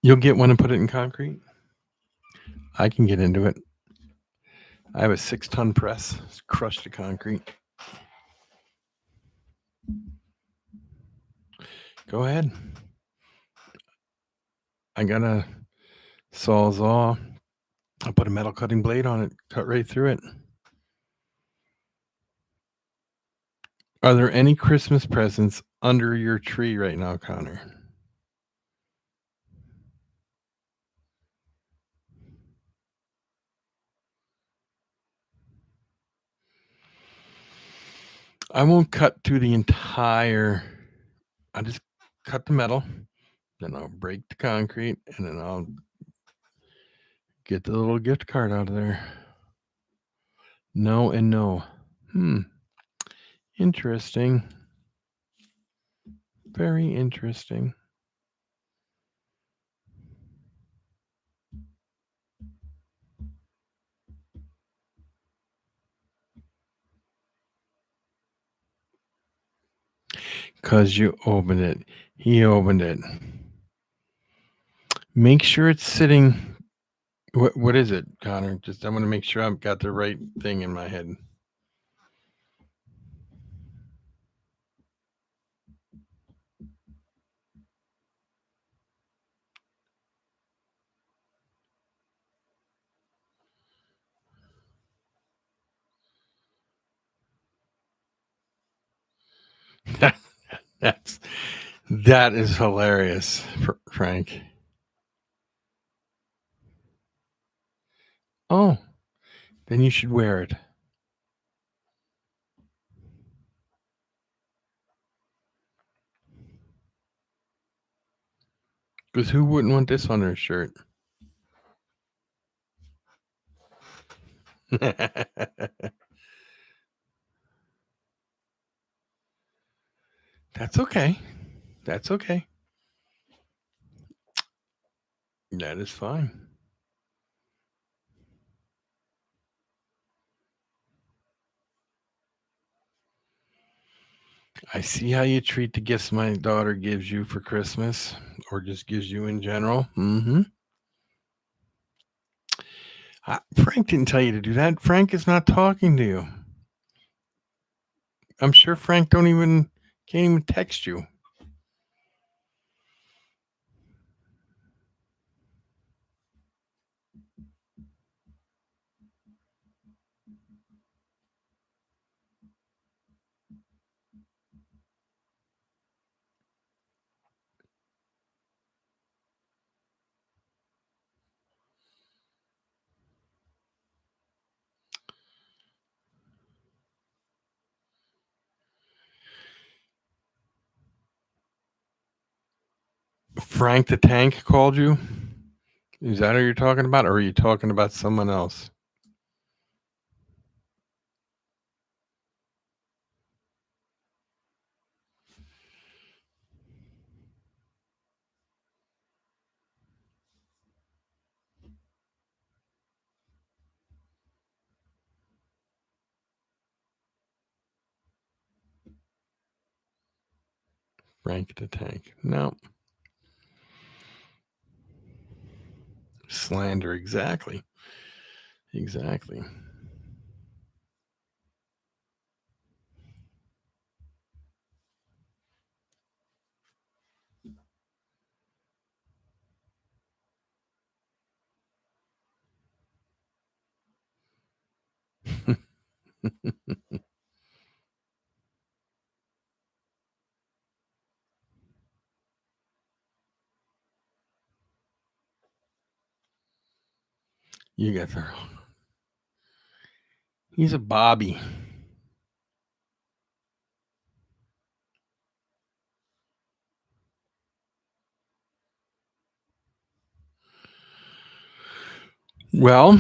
You'll get one and put it in concrete? I can get into it. I have a 6-ton press. It's crushed the concrete. Go ahead. I got a Sawzall. I put a metal cutting blade on it, cut right through it. Are there any Christmas presents under your tree right now, Connor? I won't cut through the entire. I just cut the metal, then I'll break the concrete, and then I'll get the little gift card out of there. No and no. Interesting. Very interesting. Because you opened it. He opened it. Make sure it's sitting. What is it, Connor? Just I want to make sure I've got the right thing in my head. That is hilarious, Frank. Oh, then you should wear it. Because who wouldn't want this on their shirt? That's okay. That's okay. That is fine. I see how you treat the gifts my daughter gives you for Christmas or just gives you in general. Frank didn't tell you to do that. Frank is not talking to you. I'm sure Frank can't even text you. Frank the Tank called you? Is that who you're talking about, or are you talking about someone else? Frank the Tank. No. Slander, exactly. Exactly. You got the. He's a Bobby. Well,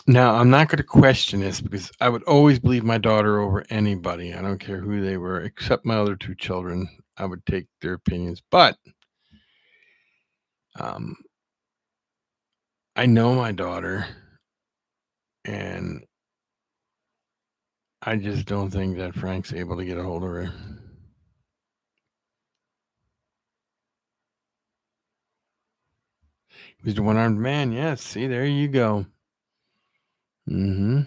now I'm not going to question this because I would always believe my daughter over anybody. I don't care who they were, except my other two children. I would take their opinions, but um, I know my daughter, and I just don't think that Frank's able to get a hold of her. He's the one-armed man. Yes. See, there you go. Mm-hmm.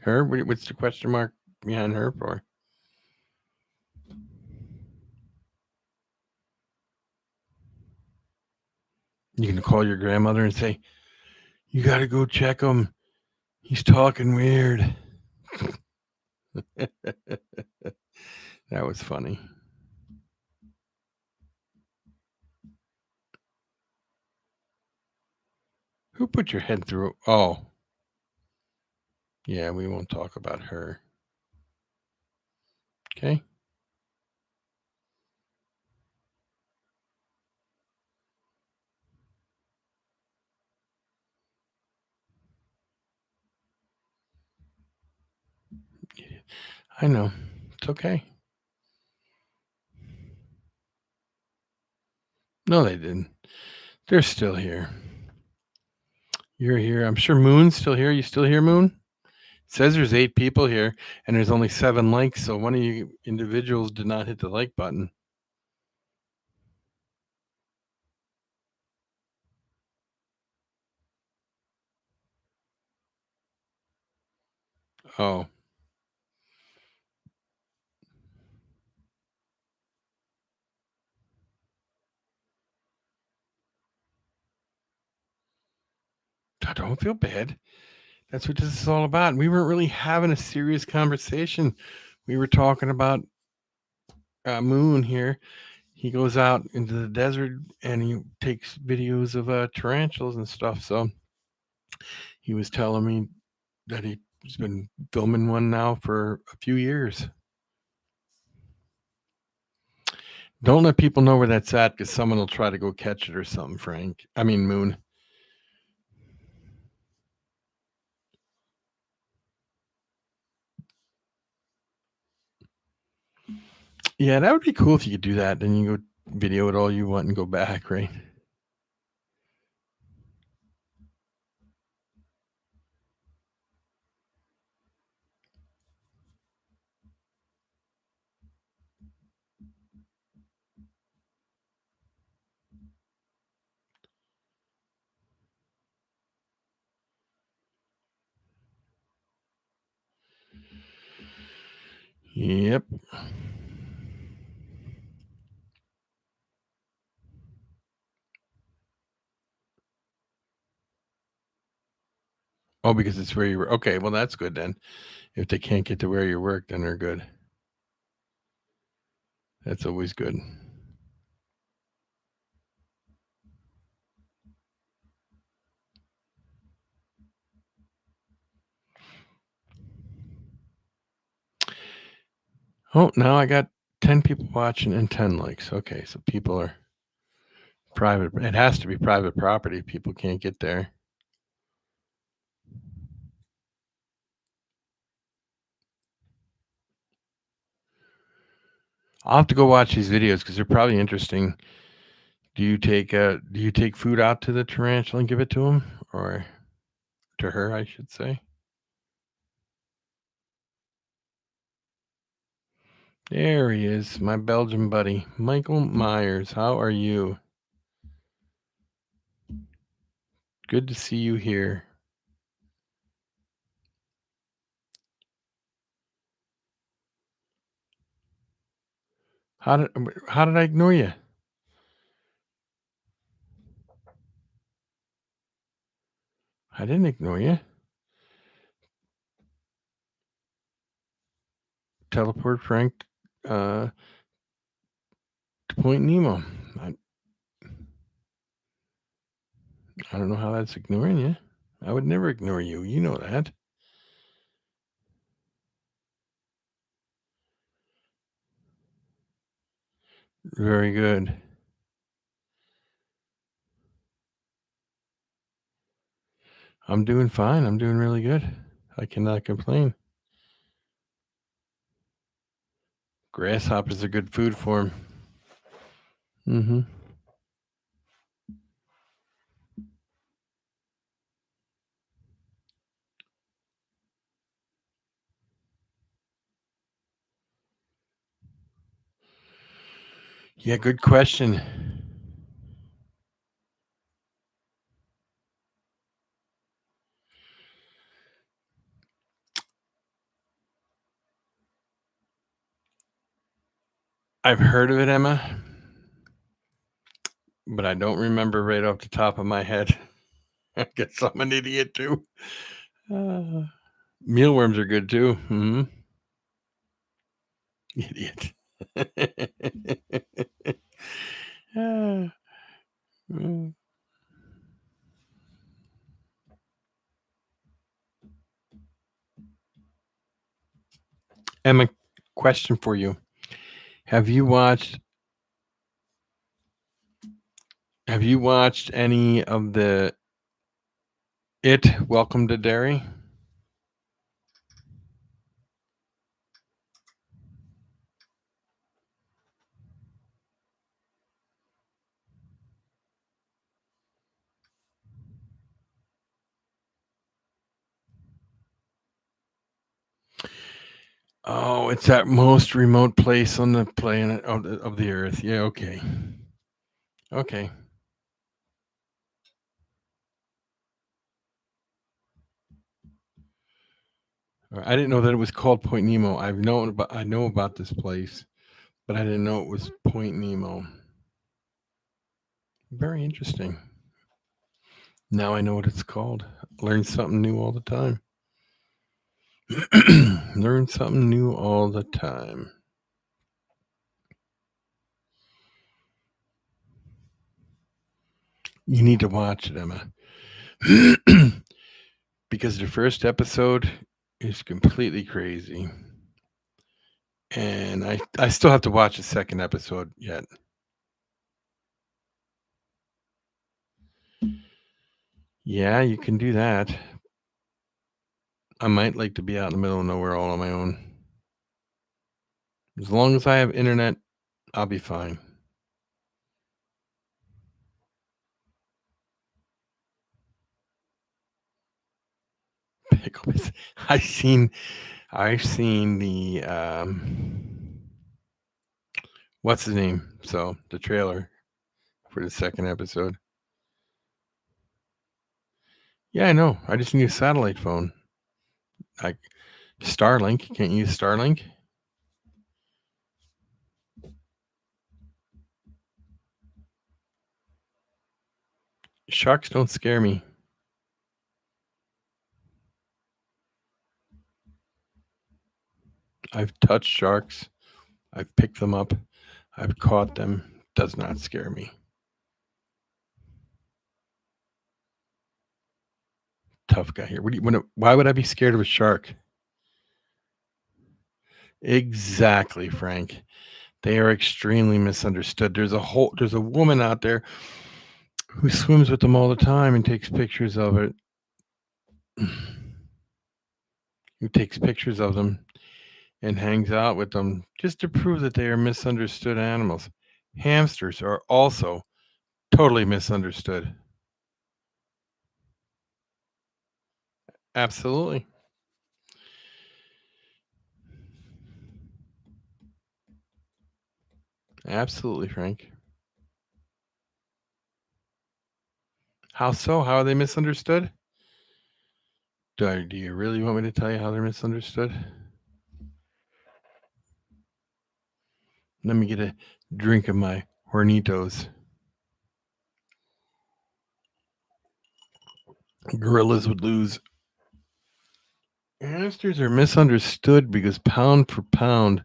Her? What's the question mark behind her for? You can call your grandmother and say, "You got to go check him. He's talking weird." That was funny. Who put your head through? Oh, yeah, we won't talk about her. Okay. I know. It's okay. No, they didn't. They're still here. You're here. I'm sure Moon's still here. You still here, Moon? It says there's 8 people here, and there's only 7 likes. So one of you individuals did not hit the like button. Oh, don't feel bad. That's what this is all about. We weren't really having a serious conversation. We were talking about Moon here. He goes out into the desert and he takes videos of tarantulas and stuff. So he was telling me that he's been filming one now for a few years. Don't let people know where that's at because someone will try to go catch it or something, Frank. I mean, Moon. Yeah, that would be cool if you could do that. Then you go video it all you want and go back, right? Yep. Oh, because it's where you were. Okay, well, that's good then. If they can't get to where you work, then they're good. That's always good. Oh, now I got 10 people watching and 10 likes. Okay, so people are private. It has to be private property. People can't get there. I'll have to go watch these videos because they're probably interesting. Do you take food out to the tarantula and give it to him, or to her, I should say? There he is, my Belgian buddy, Michael Myers. How are you? Good to see you here. How did I ignore you? I didn't ignore you. Teleport Frank to Point Nemo. I, I don't know how that's ignoring you. I would never ignore you. You know that. Very good. I'm doing fine. I'm doing really good. I cannot complain. Grasshoppers are good food for him. Mm-hmm. Yeah, good question. I've heard of it, Emma, but I don't remember right off the top of my head. I guess I'm an idiot too. Uh, Mealworms are good too. Hmm. Idiot. Ah, mm. Emma, question for you. Have you watched have you watched any of the Welcome to Derry? Oh, it's that most remote place on the planet of the earth. Yeah, okay. Okay. I didn't know that it was called Point Nemo. I know about this place, but I didn't know it was Point Nemo. Very interesting. Now I know what it's called. Learn something new all the time. Learn something new all the time. You need to watch it, Emma. Because the first episode is completely crazy. And I still have to watch the second episode yet. Yeah, you can do that. I might like to be out in the middle of nowhere all on my own. As long as I have internet, I'll be fine. Pickles. I've seen I've seen the what's his name? So the trailer for the second episode. Yeah, I know. I just need a satellite phone. Like Starlink. Can't use Starlink. Sharks don't scare me. I've touched sharks. I've picked them up. I've caught them. Does not scare me. Tough guy here. Why would I be scared of a shark? Exactly, Frank. They are extremely misunderstood. There's a woman out there who swims with them all the time and takes pictures of it. Who takes pictures of them and hangs out with them just to prove that they are misunderstood animals. Hamsters are also totally misunderstood. Absolutely. Absolutely, Frank. How so? How are they misunderstood? Do you really want me to tell you how they're misunderstood? Let me get a drink of my Hornitos. Gorillas would lose. Hamsters are misunderstood because pound for pound,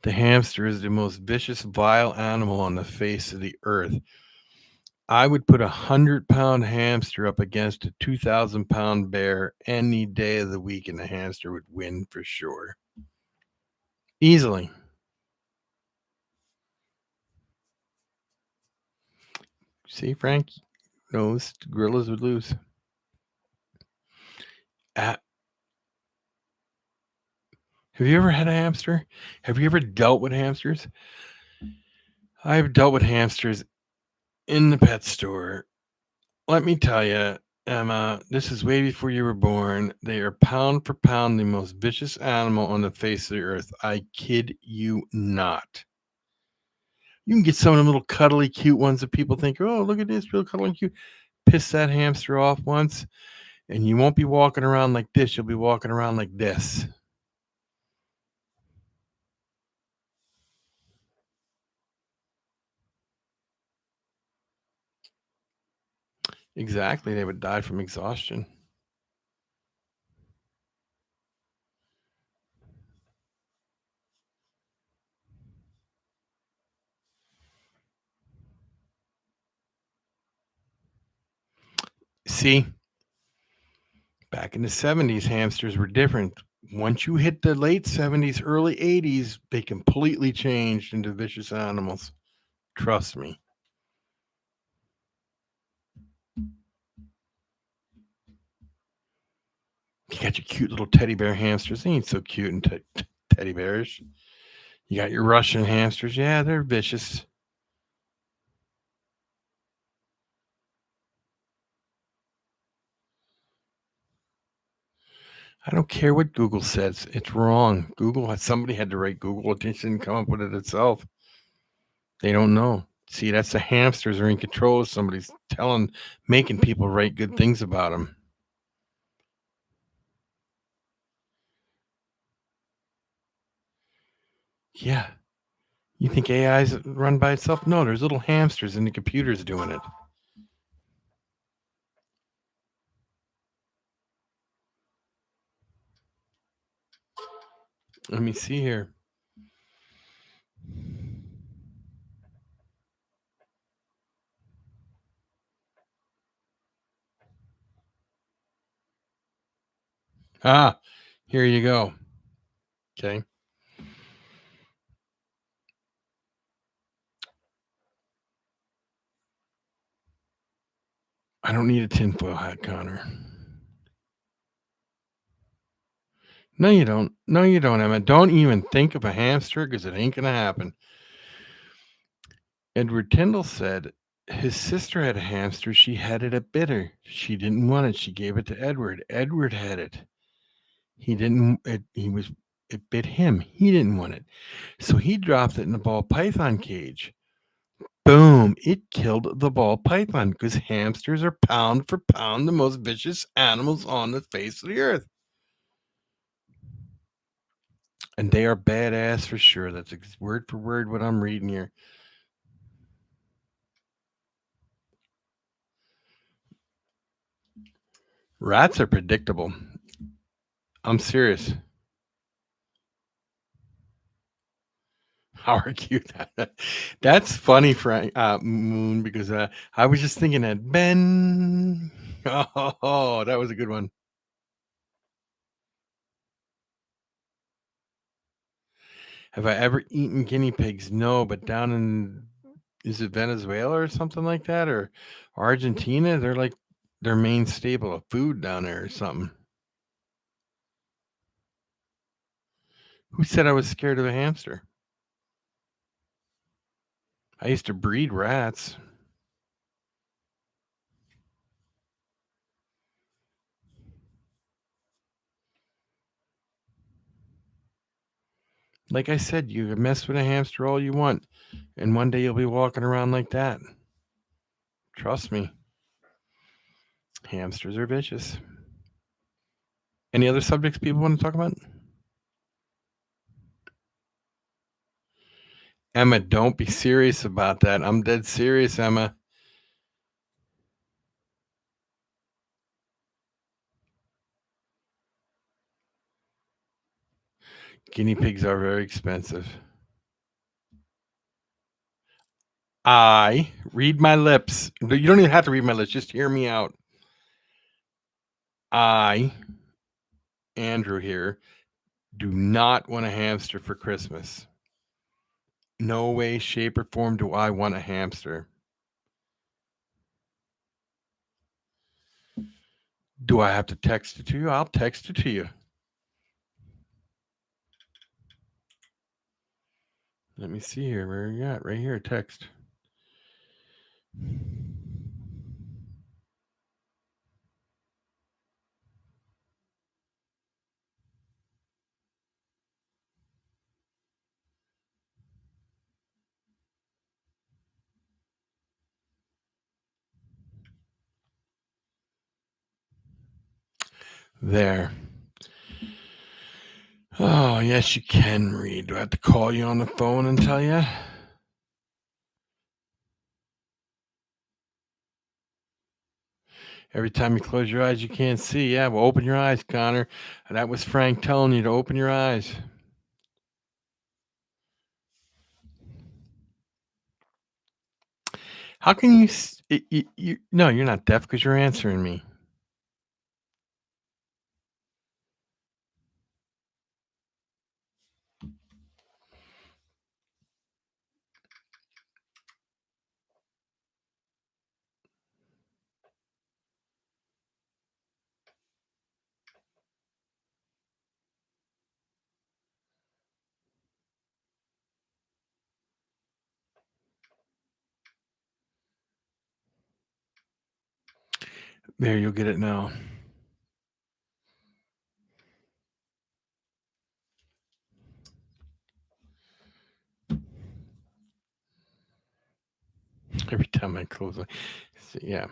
the hamster is the most vicious, vile animal on the face of the earth. I would put 100-pound hamster up against a 2,000-pound bear any day of the week, and the hamster would win for sure. Easily. See, Frank? Knows gorillas would lose. Have you ever had a hamster? Have you ever dealt with hamsters? I've dealt with hamsters in the pet store. Let me tell you, Emma, this is way before you were born. They are pound for pound the most vicious animal on the face of the earth. I kid you not. You can get some of them little cuddly, cute ones that people think, oh, look at this, real cuddly and cute. Piss that hamster off once, and you won't be walking around like this. You'll be walking around like this. Exactly. They would die from exhaustion. See, back in the 70s, hamsters were different. Once you hit the late 70s, early 80s, they completely changed into vicious animals. Trust me. You got your cute little teddy bear hamsters. They ain't so cute and teddy bears. You got your Russian hamsters. Yeah, they're vicious. I don't care what Google says. It's wrong. Somebody had to write Google. It didn't come up with it itself. They don't know. See, that's the hamsters are in control. Somebody's making people write good things about them. Yeah. You think AI is run by itself? No, there's little hamsters in the computers doing it. Let me see here. Ah, here you go. Okay. I don't need a tinfoil hat, Connor. No, you don't. No, you don't, Emma. Don't even think of a hamster because it ain't going to happen. Edward Tyndall said his sister had a hamster. She had it a bitter. She didn't want it. She gave it to Edward. Edward had it. He didn't. It bit him. He didn't want it. So he dropped it in the ball python cage. Boom! It killed the ball python because hamsters are pound for pound the most vicious animals on the face of the earth. And they are badass for sure. That's word for word what I'm reading here. Rats are predictable. I'm serious. How cute. That's funny, Frank Moon, because I was just thinking that Ben. Oh, that was a good one. Have I ever eaten guinea pigs? No, but down in, is it Venezuela or something like that, or Argentina? They're like their main staple of food down there or something. Who said I was scared of a hamster? I used to breed rats. Like I said, you can mess with a hamster all you want, and one day you'll be walking around like that. Trust me, hamsters are vicious. Any other subjects people want to talk about? Emma, don't be serious about that. I'm dead serious, Emma. Guinea pigs are very expensive. I read my lips. You don't even have to read my lips. Just hear me out. I, Andrew here, do not want a hamster for Christmas. No way, shape, or form do I want a hamster. Do I have to text it to you? I'll text it to you. Let me see here. Where are you at? Right here, text. There. Oh, yes, you can read. Do I have to call you on the phone and tell you? Every time you close your eyes, you can't see. Yeah, well, open your eyes, Connor. That was Frank telling you to open your eyes. How can you no, you're not deaf because you're answering me. There, you'll get it now. Every time I close my, yeah,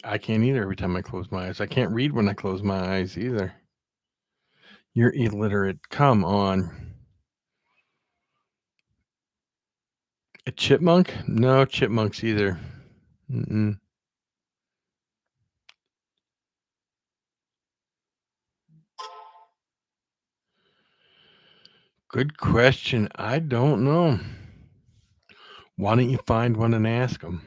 I can't either. Every time I close my eyes, I can't read when I close my eyes either. You're illiterate. Come on. A chipmunk? No chipmunks either. Mm-mm. Good question. I don't know. Why don't you find one and ask them?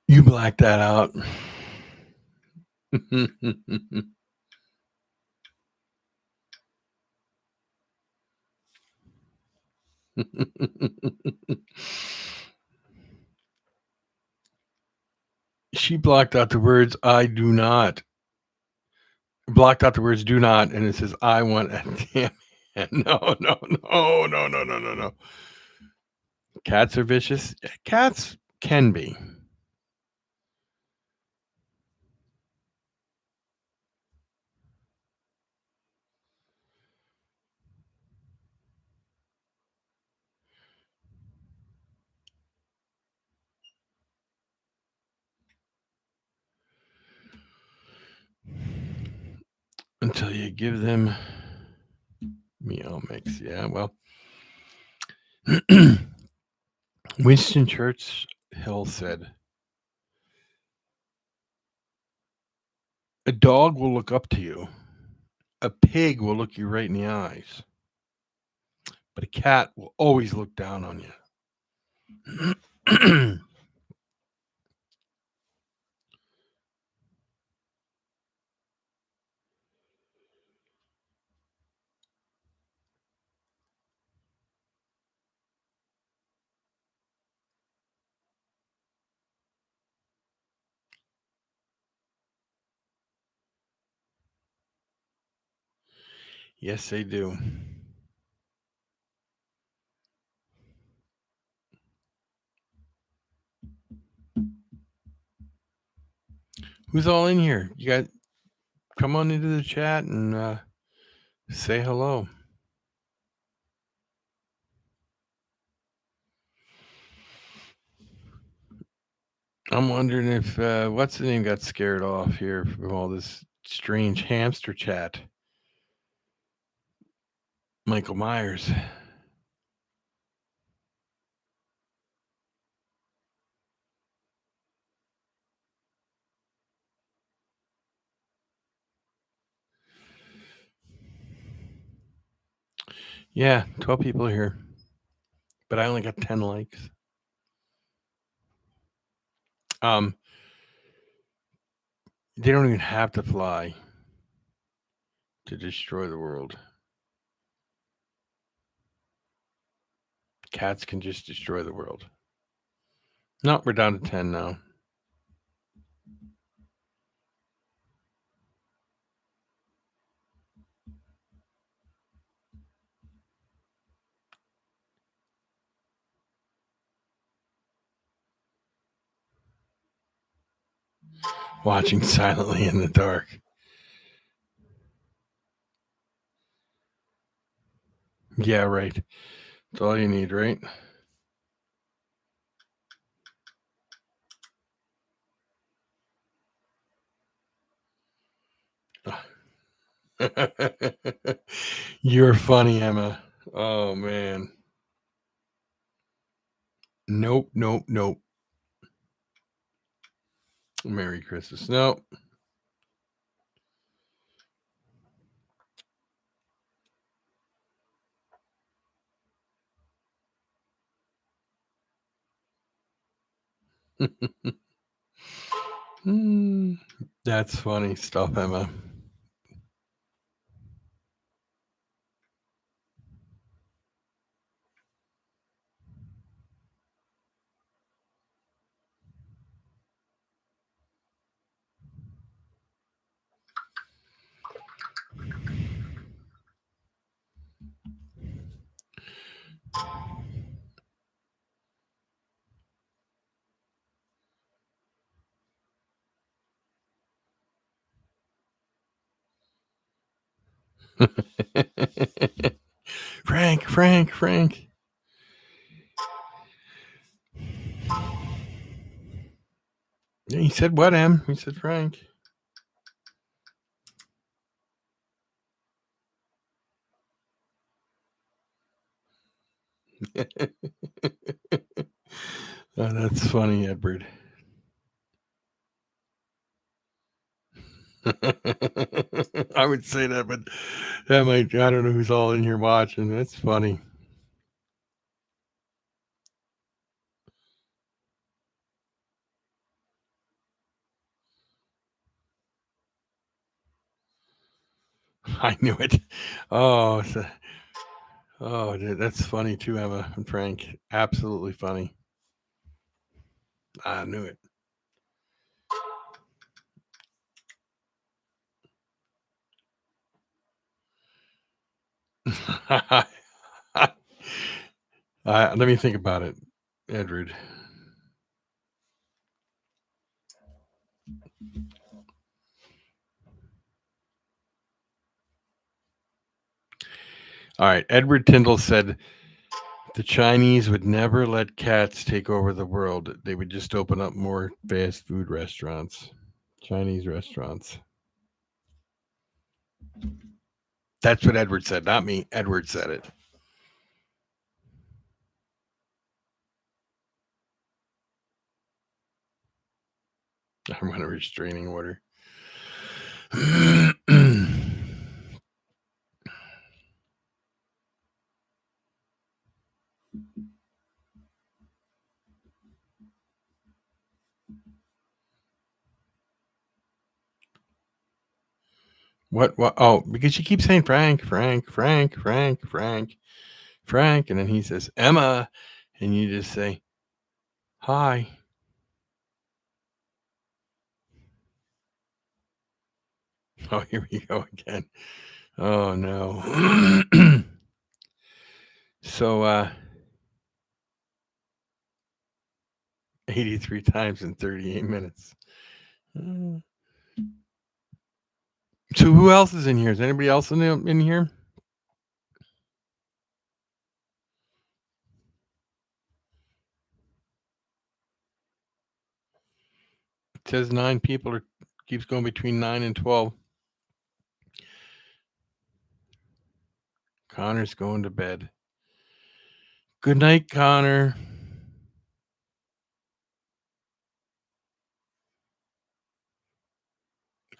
You blacked that out. She blocked out the words "I do not." Blocked out the words "do not," and it says "I want." Damn it. No, no, no, no, no, no, no, no. Cats are vicious. Cats can be. Until you give them meow mix. Yeah, well, Winston Churchill said, "A dog will look up to you, a pig will look you right in the eyes, but a cat will always look down on you." Yes, they do. Who's all in here? You got come on into the chat and say hello. I'm wondering if what's the name got scared off here from all this strange hamster chat. Michael Myers. Yeah, 12 people here, but I only got 10 likes. They don't even have to fly to destroy the world. Cats can just destroy the world. No, we're down to 10 now. Watching silently in the dark. Yeah, right. That's all you need, right? You're funny, Emma. Oh, man. Nope, nope, nope. Merry Christmas. Nope. That's funny stuff, Emma. Frank. Yeah, he said what, Em? He said Frank. Oh, that's funny, Edward. I would say that, but that might, I don't know who's all in here watching. That's funny. I knew it. Oh, Oh, dude, that's funny too, Emma and Frank. Absolutely funny. I knew it. Let me think about it, Edward. All right. Edward Tyndall said the Chinese would never let cats take over the world. They would just open up more fast food restaurants, Chinese restaurants. That's what Edward said, not me. Edward said it. I want a restraining order. What? Oh, because you keep saying Frank, Frank, Frank, Frank, Frank, Frank, and then he says Emma, and you just say hi. Oh, here we go again. Oh no. So 83 times in 38 minutes. So who else is in here? Is anybody else in here? It says 9 people are keeps going between 9 and 12. Connor's going to bed. Good night, Connor.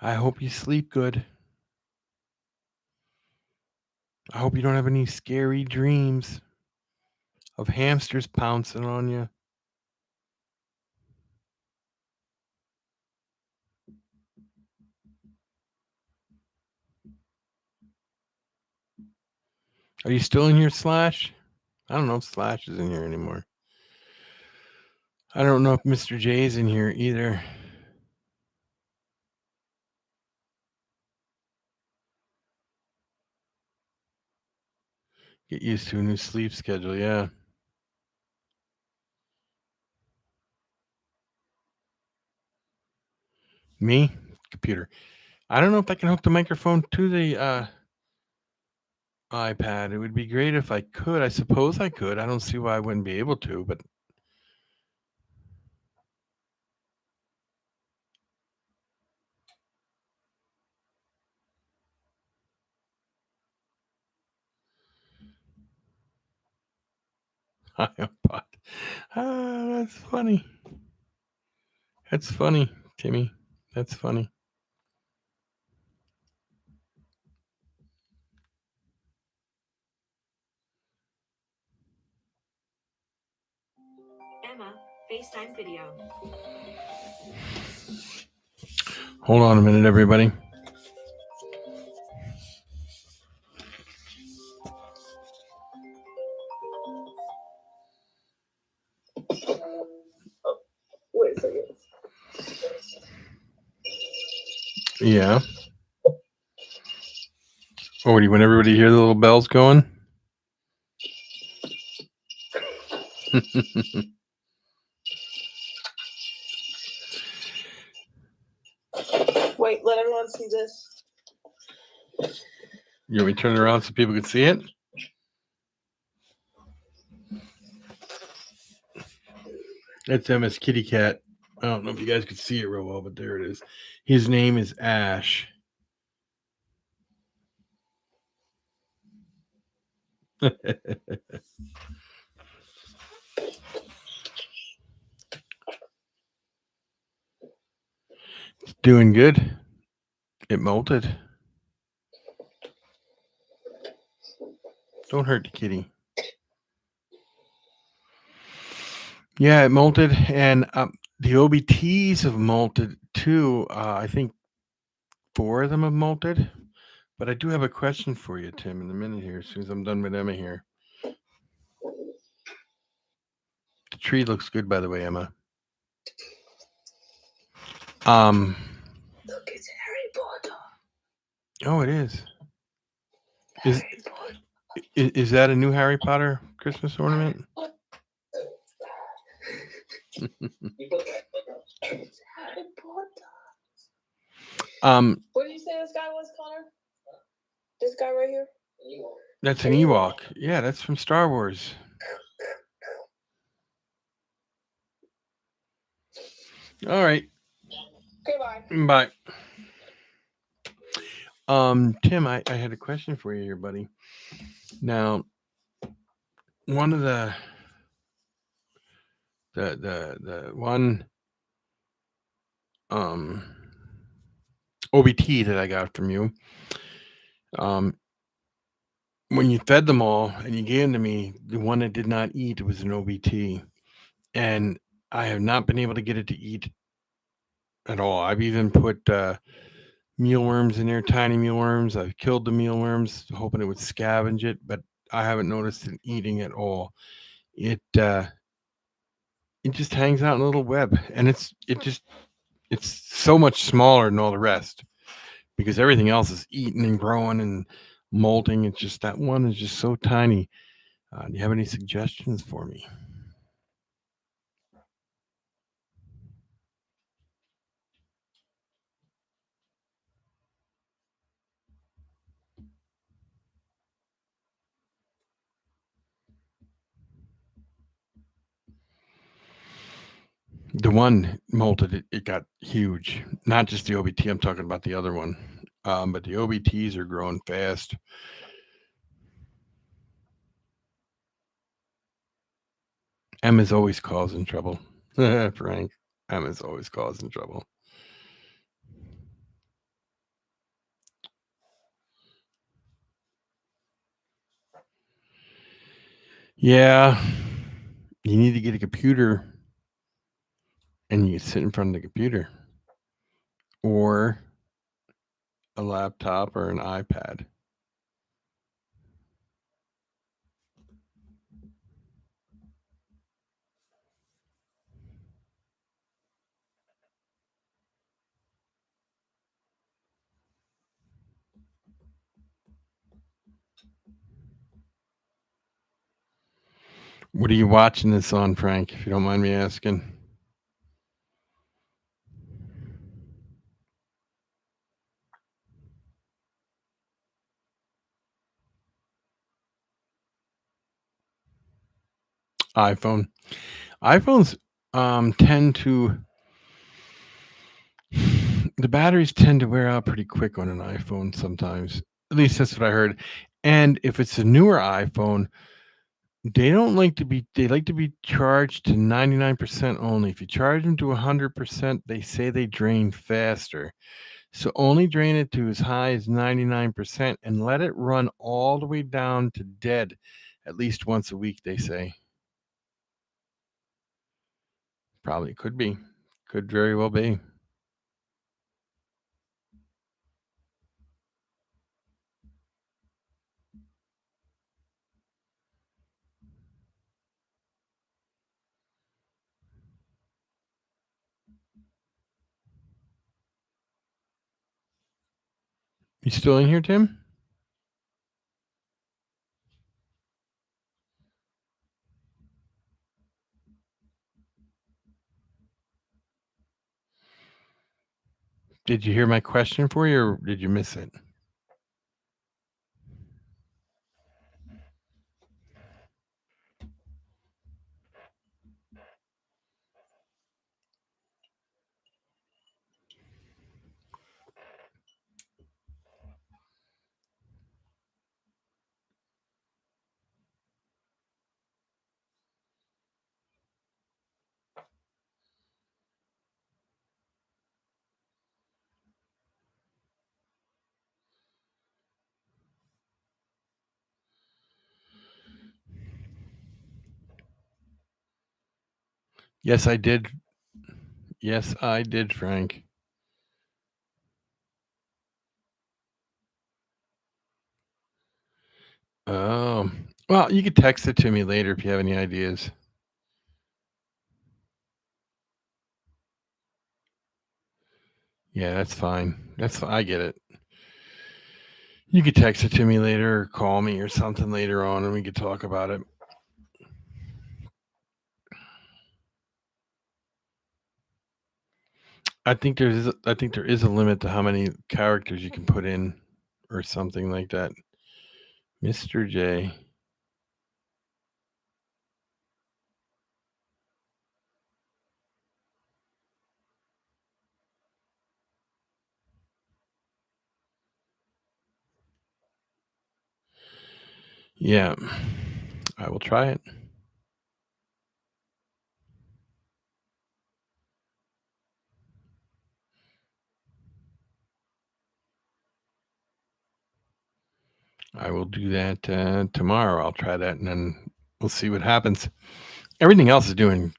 I hope you sleep good. I hope you don't have any scary dreams of hamsters pouncing on you. Are you still in here, Slash? I don't know if Slash is in here anymore. I don't know if Mr. J is in here either. Get used to a new sleep schedule, yeah. Me? Computer. I don't know if I can hook the microphone to the iPad. It would be great if I could. I suppose I could. I don't see why I wouldn't be able to, but iPod. That's funny. That's funny, Timmy. That's funny. Emma, FaceTime video. Hold on a minute, everybody. Wait a second. Yeah. Oh, do you want everybody to hear the little bells going? Wait, let everyone see this. You want me to turn it around so people can see it? That's Emma's kitty cat. I don't know if you guys could see it real well, but there it is. His name is Ash. It's doing good. It molted. Don't hurt the kitty. Yeah, it molted, and the OBTs have molted too. I think 4 of them have molted. But I do have a question for you, Tim, in a minute here, as soon as I'm done with Emma here. The tree looks good, by the way, Emma. Look, it's Harry Potter. Oh, it is. Harry Potter. Is that a new Harry Potter Christmas ornament? It's Harry Potter. What did you say this guy was, Connor? This guy right here? That's an Ewok. Yeah, that's from Star Wars. All right. Okay, bye. Bye. Tim, I had a question for you here, buddy. Now, one of the one OBT that I got from you, when you fed them all and you gave them to me, the one that did not eat was an OBT, and I have not been able to get it to eat at all. I've even put mealworms in there, tiny mealworms. I've killed the mealworms, hoping it would scavenge it, but I haven't noticed it eating at all. It just hangs out in a little web, and it's so much smaller than all the rest because everything else is eating and growing and molting. It's just that one is just so tiny. Do you have any suggestions for me? The one molted, it got huge. Not just the OBT, I'm talking about the other one. But the OBTs are growing fast. Emma's always causing trouble. Frank, Emma's always causing trouble. Yeah, you need to get a computer and you sit in front of the computer or a laptop or an iPad. What are you watching this on, Frank, if you don't mind me asking? iPhone. iPhones tend to the batteries tend to wear out pretty quick on an iPhone sometimes. At least that's what I heard. And if it's a newer iPhone, they like to be charged to 99% only. If you charge them to 100%, they say they drain faster. So only drain it to as high as 99% and let it run all the way down to dead at least once a week, they say. Probably could be. Could very well be. You still in here, Tim? Did you hear my question for you or did you miss it? Yes, I did. Yes, I did, Frank. Oh, well, you could text it to me later if you have any ideas. Yeah, that's fine. I get it. You could text it to me later or call me or something later on and we could talk about it. I think there is a limit to how many characters you can put in or something like that. Mr. J. Yeah. I will try it. I will do that tomorrow. I'll try that and then we'll see what happens. Everything else is doing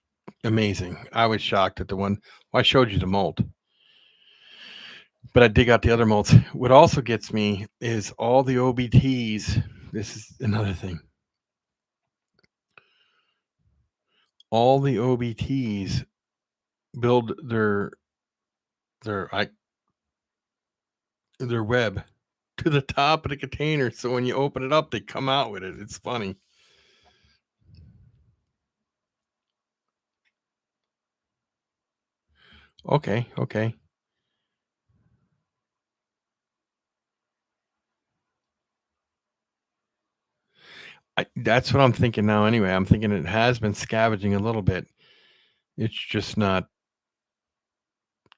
amazing. I was shocked at the one. Well, I showed you the molt, but I dig out the other molts. What also gets me is all the OBTs. This is another thing. All the OBTs build their I their web to the top of the container, so when you open it up, they come out with it. It's funny. Okay, okay. That's what I'm thinking now. Anyway, I'm thinking it has been scavenging a little bit. It's just not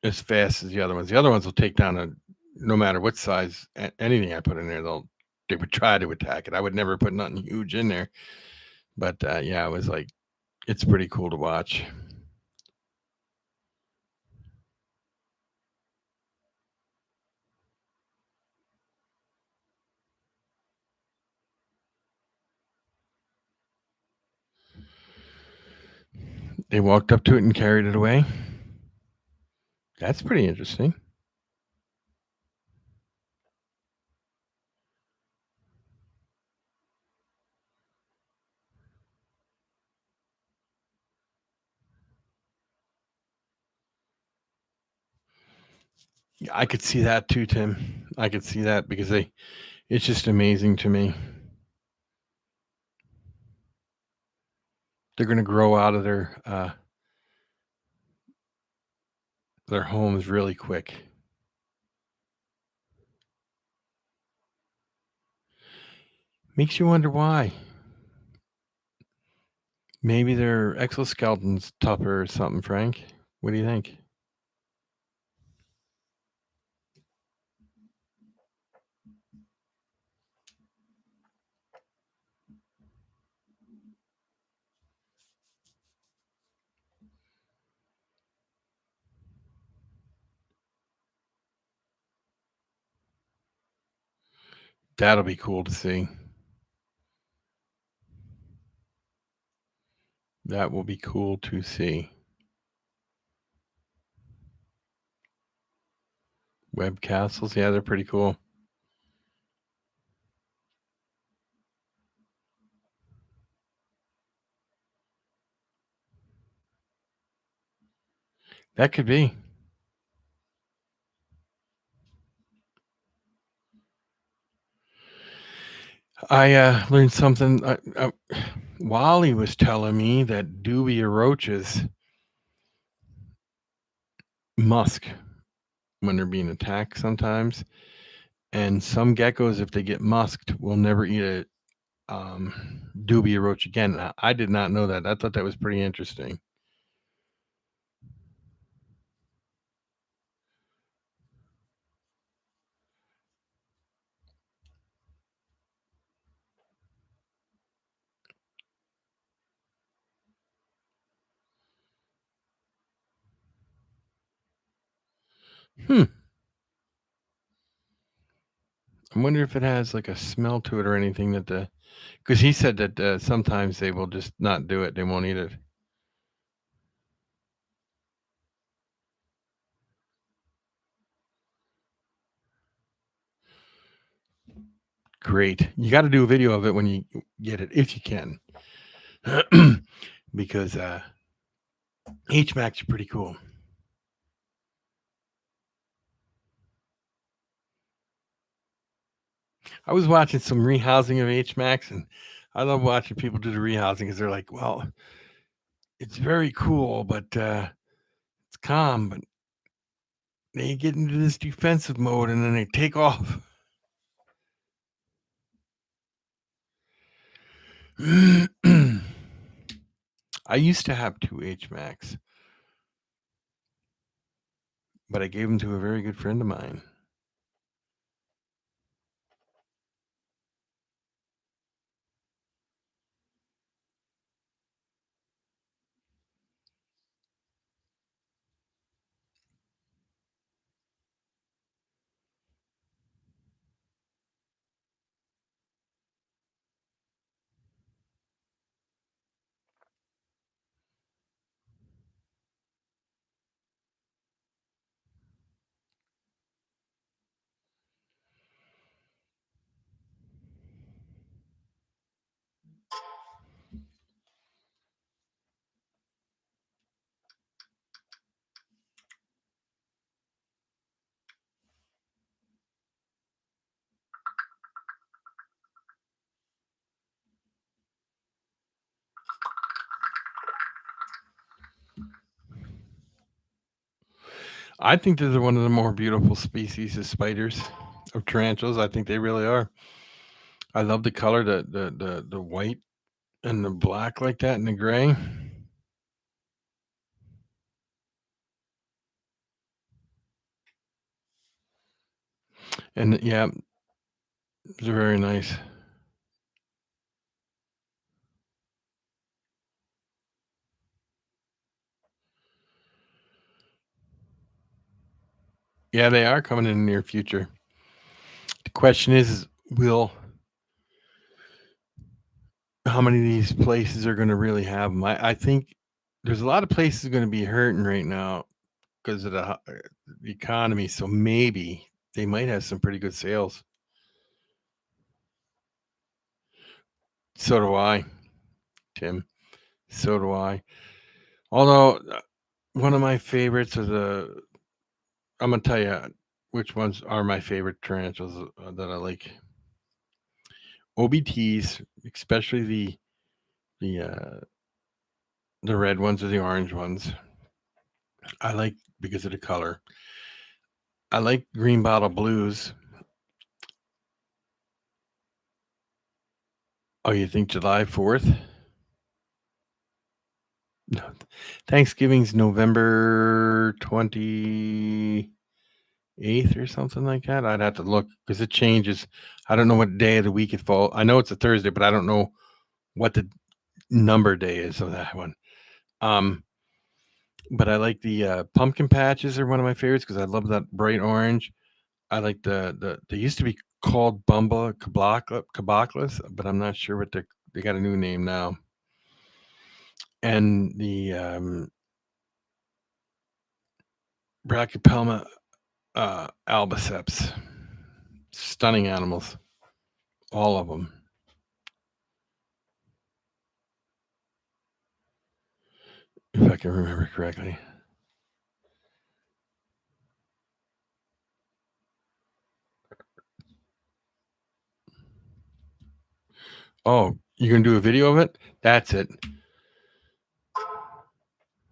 as fast as the other ones. The other ones will take down no matter what size anything I put in there. They would try to attack it. I would never put nothing huge in there. But yeah, it was like it's pretty cool to watch. They walked up to it and carried it away. That's pretty interesting. Yeah, I could see that too, Tim. I could see that because it's just amazing to me. They're going to grow out of their homes really quick. Makes you wonder why. Maybe their exoskeleton's tougher or something, Frank. What do you think? That'll be cool to see. That will be cool to see. Web castles, yeah, they're pretty cool. That could be. I learned something. Wally was telling me that dubia roaches musk when they're being attacked sometimes, and some geckos, if they get musked, will never eat a dubia roach again. I did not know that. I thought that was pretty interesting. Hmm. I wonder if it has like a smell to it or anything because he said that sometimes they will just not do it. They won't eat it. great. You got to do a video of it when you get it, if you can, because HMACs are pretty cool. I was watching some rehousing of HMACs, and I love watching people do the rehousing because they're like, well, it's very cool, but it's calm, but they get into this defensive mode and then they take off. I used to have 2 HMACs, but I gave them to a very good friend of mine. I think they're one of the more beautiful species of spiders, of tarantulas. I think they really are. I love the color, the white and the black like that and the gray. And yeah, they're very nice. Yeah, they are coming in the near future. The question is will how many of these places are going to really have them? I think there's a lot of places going to be hurting right now because of the economy. So maybe they might have some pretty good sales. So do I, Tim. So do I. Although one of my favorites is I'm gonna tell you which ones are my favorite tarantulas that I like. OBTs, especially the the red ones or the orange ones. I like because of the color. I like green bottle blues. Oh, you think July 4th? No, Thanksgiving's November 28th or something like that. I'd have to look because it changes. I don't know what day of the week it falls. I know it's a Thursday, but I don't know what the number day is of that one. But I like the pumpkin patches are one of my favorites because I love that bright orange. I like they used to be called Bumba Cabaclas, but I'm not sure what they got a new name now. And the Brachypelma albiceps, stunning animals, all of them. If I can remember correctly. Oh, you gonna do a video of it? That's it.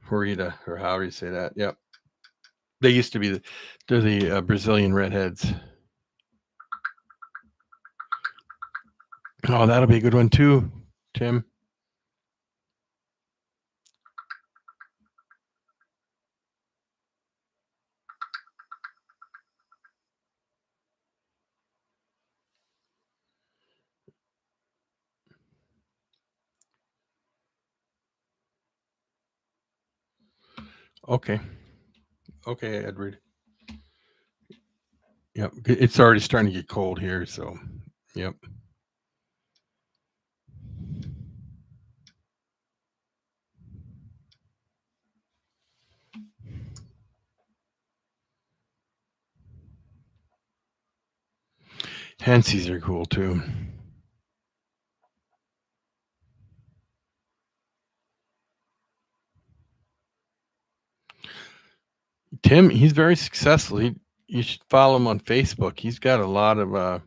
Rita, or however you say that. Yep. They used to be they're the Brazilian redheads. Oh, that'll be a good one too, Tim. Okay. Okay, Edward. Yep. It's already starting to get cold here, so yep. Hensies are cool too. Tim, he's very successful. You should follow him on Facebook. He's got a lot of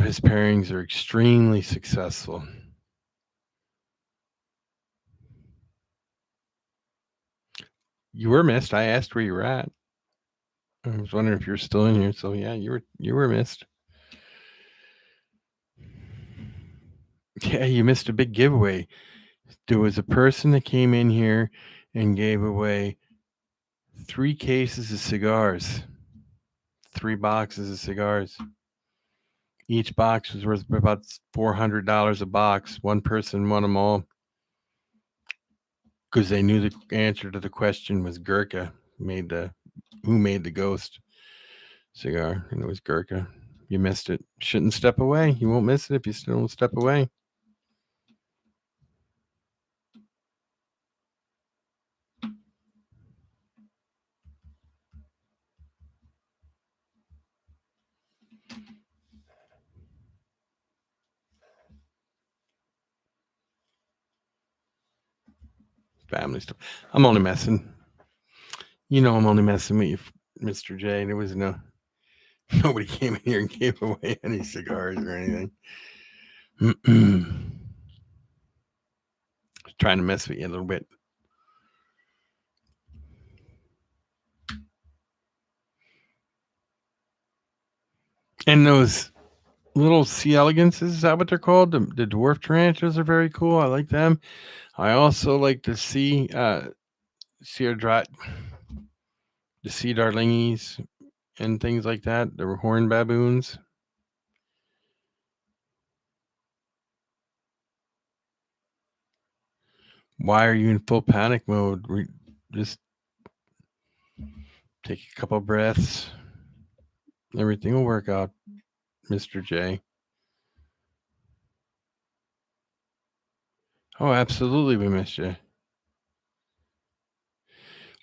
his pairings are extremely successful. You were missed. I asked where you were at. I was wondering if you're still in here. So yeah, you were missed. Yeah, you missed a big giveaway. There was a person that came in here and gave away 3 cases of cigars, 3 boxes of cigars. Each box was worth about $400 a box. One person won them all because they knew the answer to the question was Gurkha. Who made the ghost cigar? And it was Gurkha. You missed it. Shouldn't step away. You won't miss it if you still don't step away. Family stuff. I'm only messing. You know I'm only messing with you, Mr. J. There was nobody came in here and gave away any cigars or anything. Trying to mess with you a little bit. And those little C. elegances, is that what they're called? The dwarf tarantulas are very cool. I like them. I also like the sea darlingies and things like that. The horn baboons. Why are you in full panic mode? Just take a couple breaths. Everything will work out, Mr. J. Oh, absolutely, we missed you.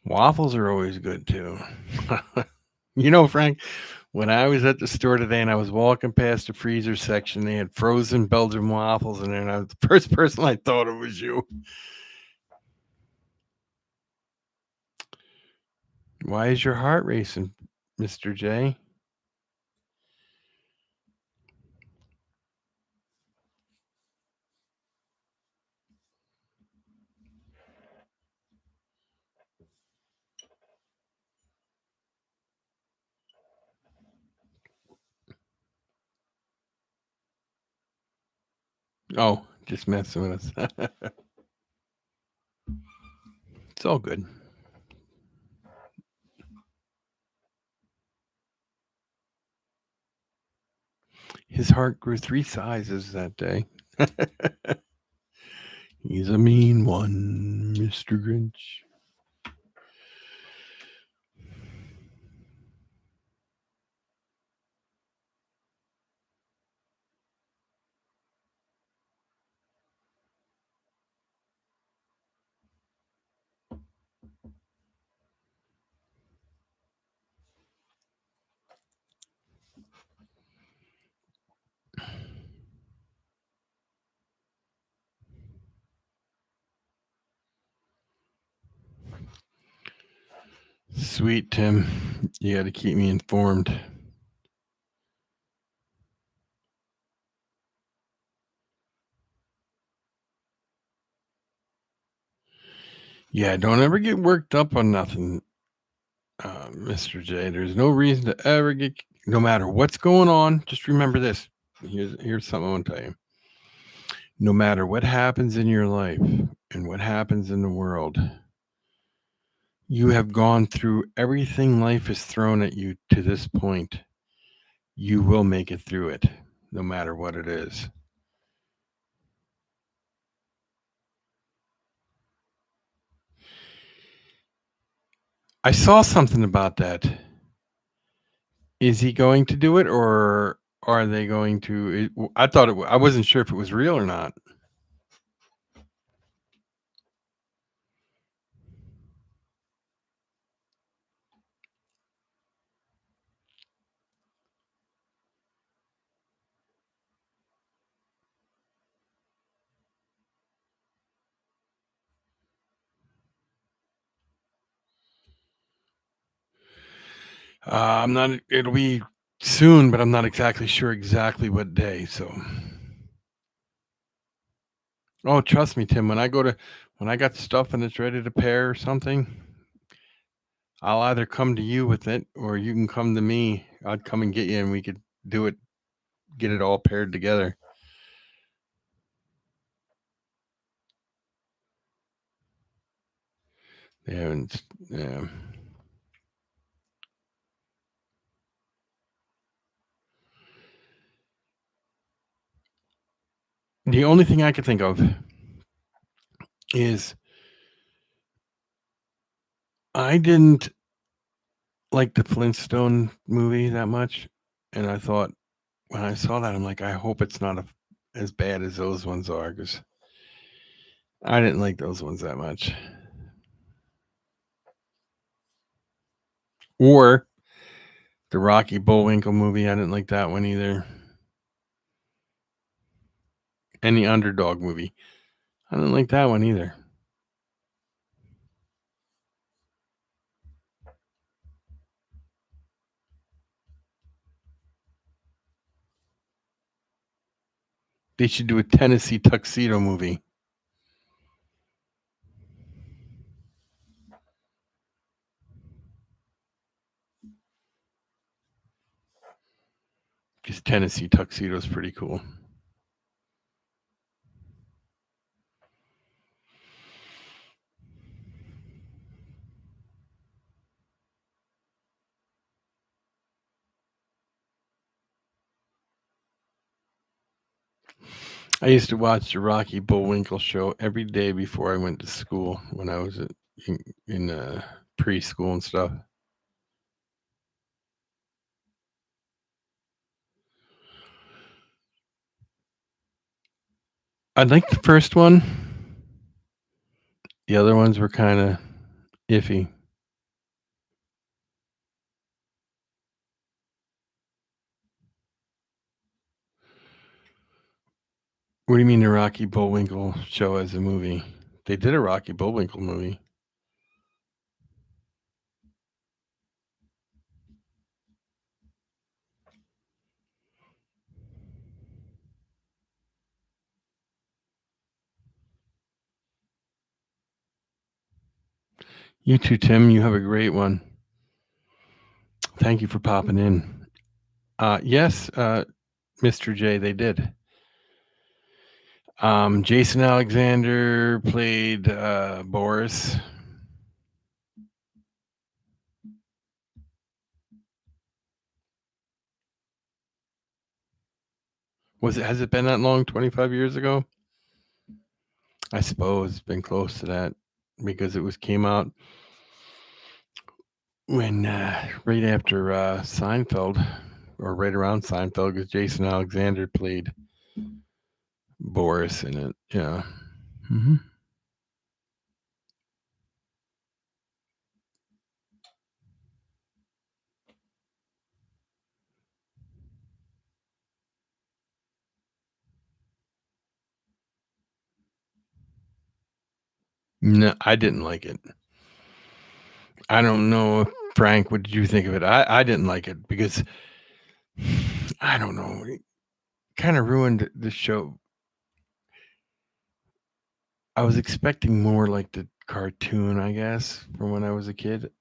Waffles are always good too. Frank, when I was at the store today and I was walking past the freezer section, they had frozen Belgian waffles in there, and I was the first person I thought it was you. Why is your heart racing, Mr. J? Oh, just messing with us. It's all good. His heart grew 3 sizes that day. He's a mean one, Mr. Grinch. Sweet, Tim. You got to keep me informed. Yeah, don't ever get worked up on nothing, Mr. J. There's no reason to ever no matter what's going on. Just remember this. Here's something I want to tell you. No matter what happens in your life and what happens in the world, you have gone through everything life has thrown at you to this point. You will make it through it, no matter what it is. I saw something about that. Is he going to do it, or are they going to? I thought I wasn't sure if it was real or not. I'm not. It'll be soon, but I'm not exactly sure exactly what day. So, oh, trust me, Tim. When I got stuff and it's ready to pair or something, I'll either come to you with it or you can come to me. I'd come and get you, and we could do it. Get it all paired together. They haven't. Yeah. The only thing I could think of is I didn't like the Flintstone movie that much, and I thought when I saw that, I'm like, I hope it's not as bad as those ones are, because I didn't like those ones that much. Or the Rocky Bullwinkle movie, I didn't like that one either. And the Underdog movie, I didn't like that one either. They should do a Tennessee Tuxedo movie. Because Tennessee Tuxedo is pretty cool. I used to watch the Rocky Bullwinkle show every day before I went to school when I was in preschool and stuff. I liked the first one. The other ones were kind of iffy. What do you mean the Rocky Bullwinkle show as a movie? They did a Rocky Bullwinkle movie. You too, Tim. You have a great one. Thank you for popping in. Yes, Mr. J, they did. Jason Alexander played Boris. Has it been that long? 25 years ago? I suppose it's been close to that because it came out when right after Seinfeld, or right around Seinfeld, because Jason Alexander played Boris in it. Yeah. Mm-hmm. No, I didn't like it. I don't know, Frank. What did you think of it? I didn't like it because I don't know. It kind of ruined the show. I was expecting more like the cartoon, I guess, from when I was a kid.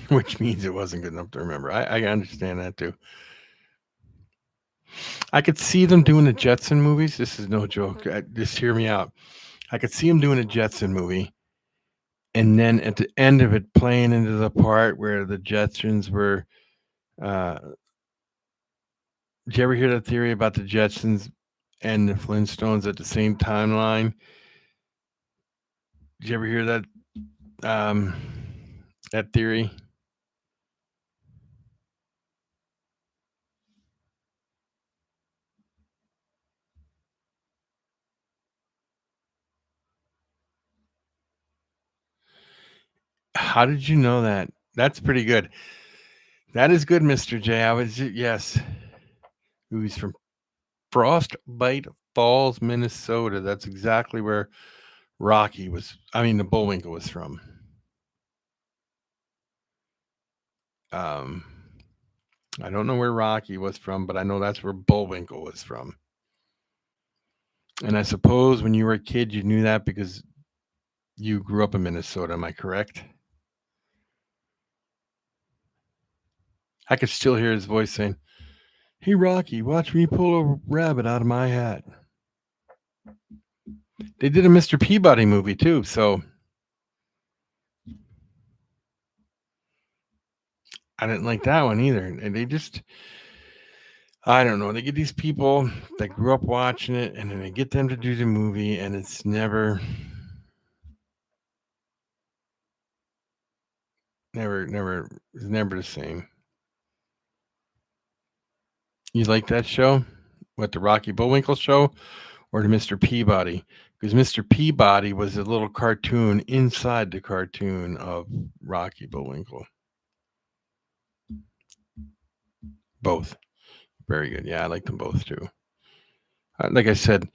Which means it wasn't good enough to remember. I understand that too. I could see them doing the Jetson movies. This is no joke. Just hear me out. I could see them doing a Jetson movie, and then at the end of it, playing into the part where the Jetsons were. Did you ever hear that theory about the Jetsons and the Flintstones at the same timeline? Did you ever hear um, that theory? How did you know that? That's pretty good. That is good, Mr. J. Yes. Ooh, he's from Frostbite Falls, Minnesota. That's exactly where the Bullwinkle was from. I don't know where Rocky was from, but I know that's where Bullwinkle was from. And I suppose when you were a kid, you knew that because you grew up in Minnesota. Am I correct? I could still hear his voice saying, "Hey, Rocky, watch me pull a rabbit out of my hat." They did a Mr. Peabody movie too, so I didn't like that one either. And I don't know, they get these people that grew up watching it and then they get them to do the movie and it's never the same. You like that show? What, the Rocky Bullwinkle show or the Mr. Peabody? Because Mr. Peabody was a little cartoon inside the cartoon of Rocky Bullwinkle. Both. Very good. Yeah, I like them both too. Like I said,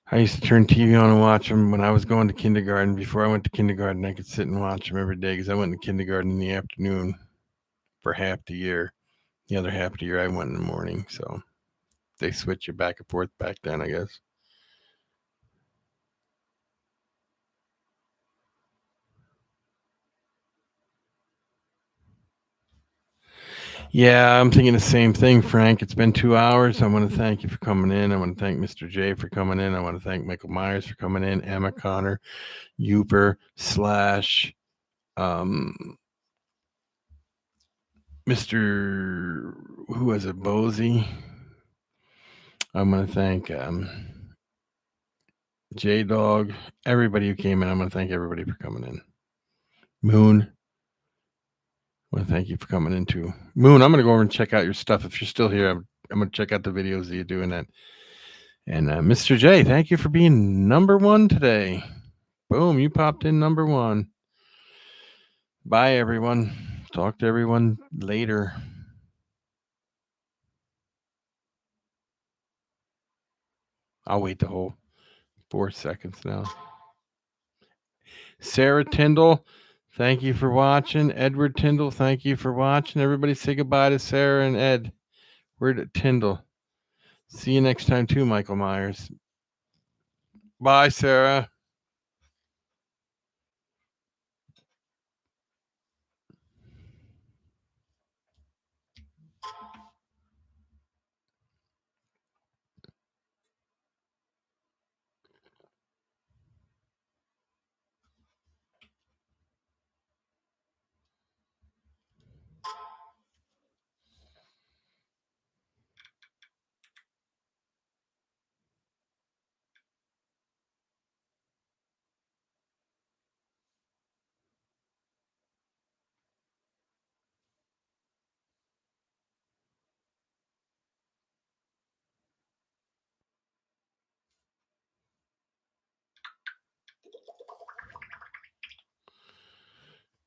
I used to turn TV on and watch them when I was going to kindergarten. Before I went to kindergarten, I could sit and watch them every day because I went to kindergarten in the afternoon for half the year. The other half of the year, I went in the morning. So they switch you back and forth back then, I guess. Yeah, I'm thinking the same thing, Frank. It's been 2 hours. I want to thank you for coming in. I want to thank Mr. J for coming in. I want to thank Michael Myers for coming in, Emma Connor, Uper, Slash, Mr. Who was it, Bosey. I'm going to thank J Dog, everybody who came in. I'm going to thank everybody for coming in. Moon, I want to thank you for coming in too. Moon, I'm going to go over and check out your stuff. If you're still here, I'm going to check out the videos that you're doing that. And Mr. J, thank you for being number one today. Boom, you popped in number one. Bye, everyone. Talk to everyone later. I'll wait the whole 4 seconds now. Sarah Tyndall, thank you for watching. Edward Tyndall, thank you for watching. Everybody say goodbye to Sarah and Ed. We're at Tyndall. See you next time too, Michael Myers. Bye, Sarah.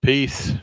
Peace.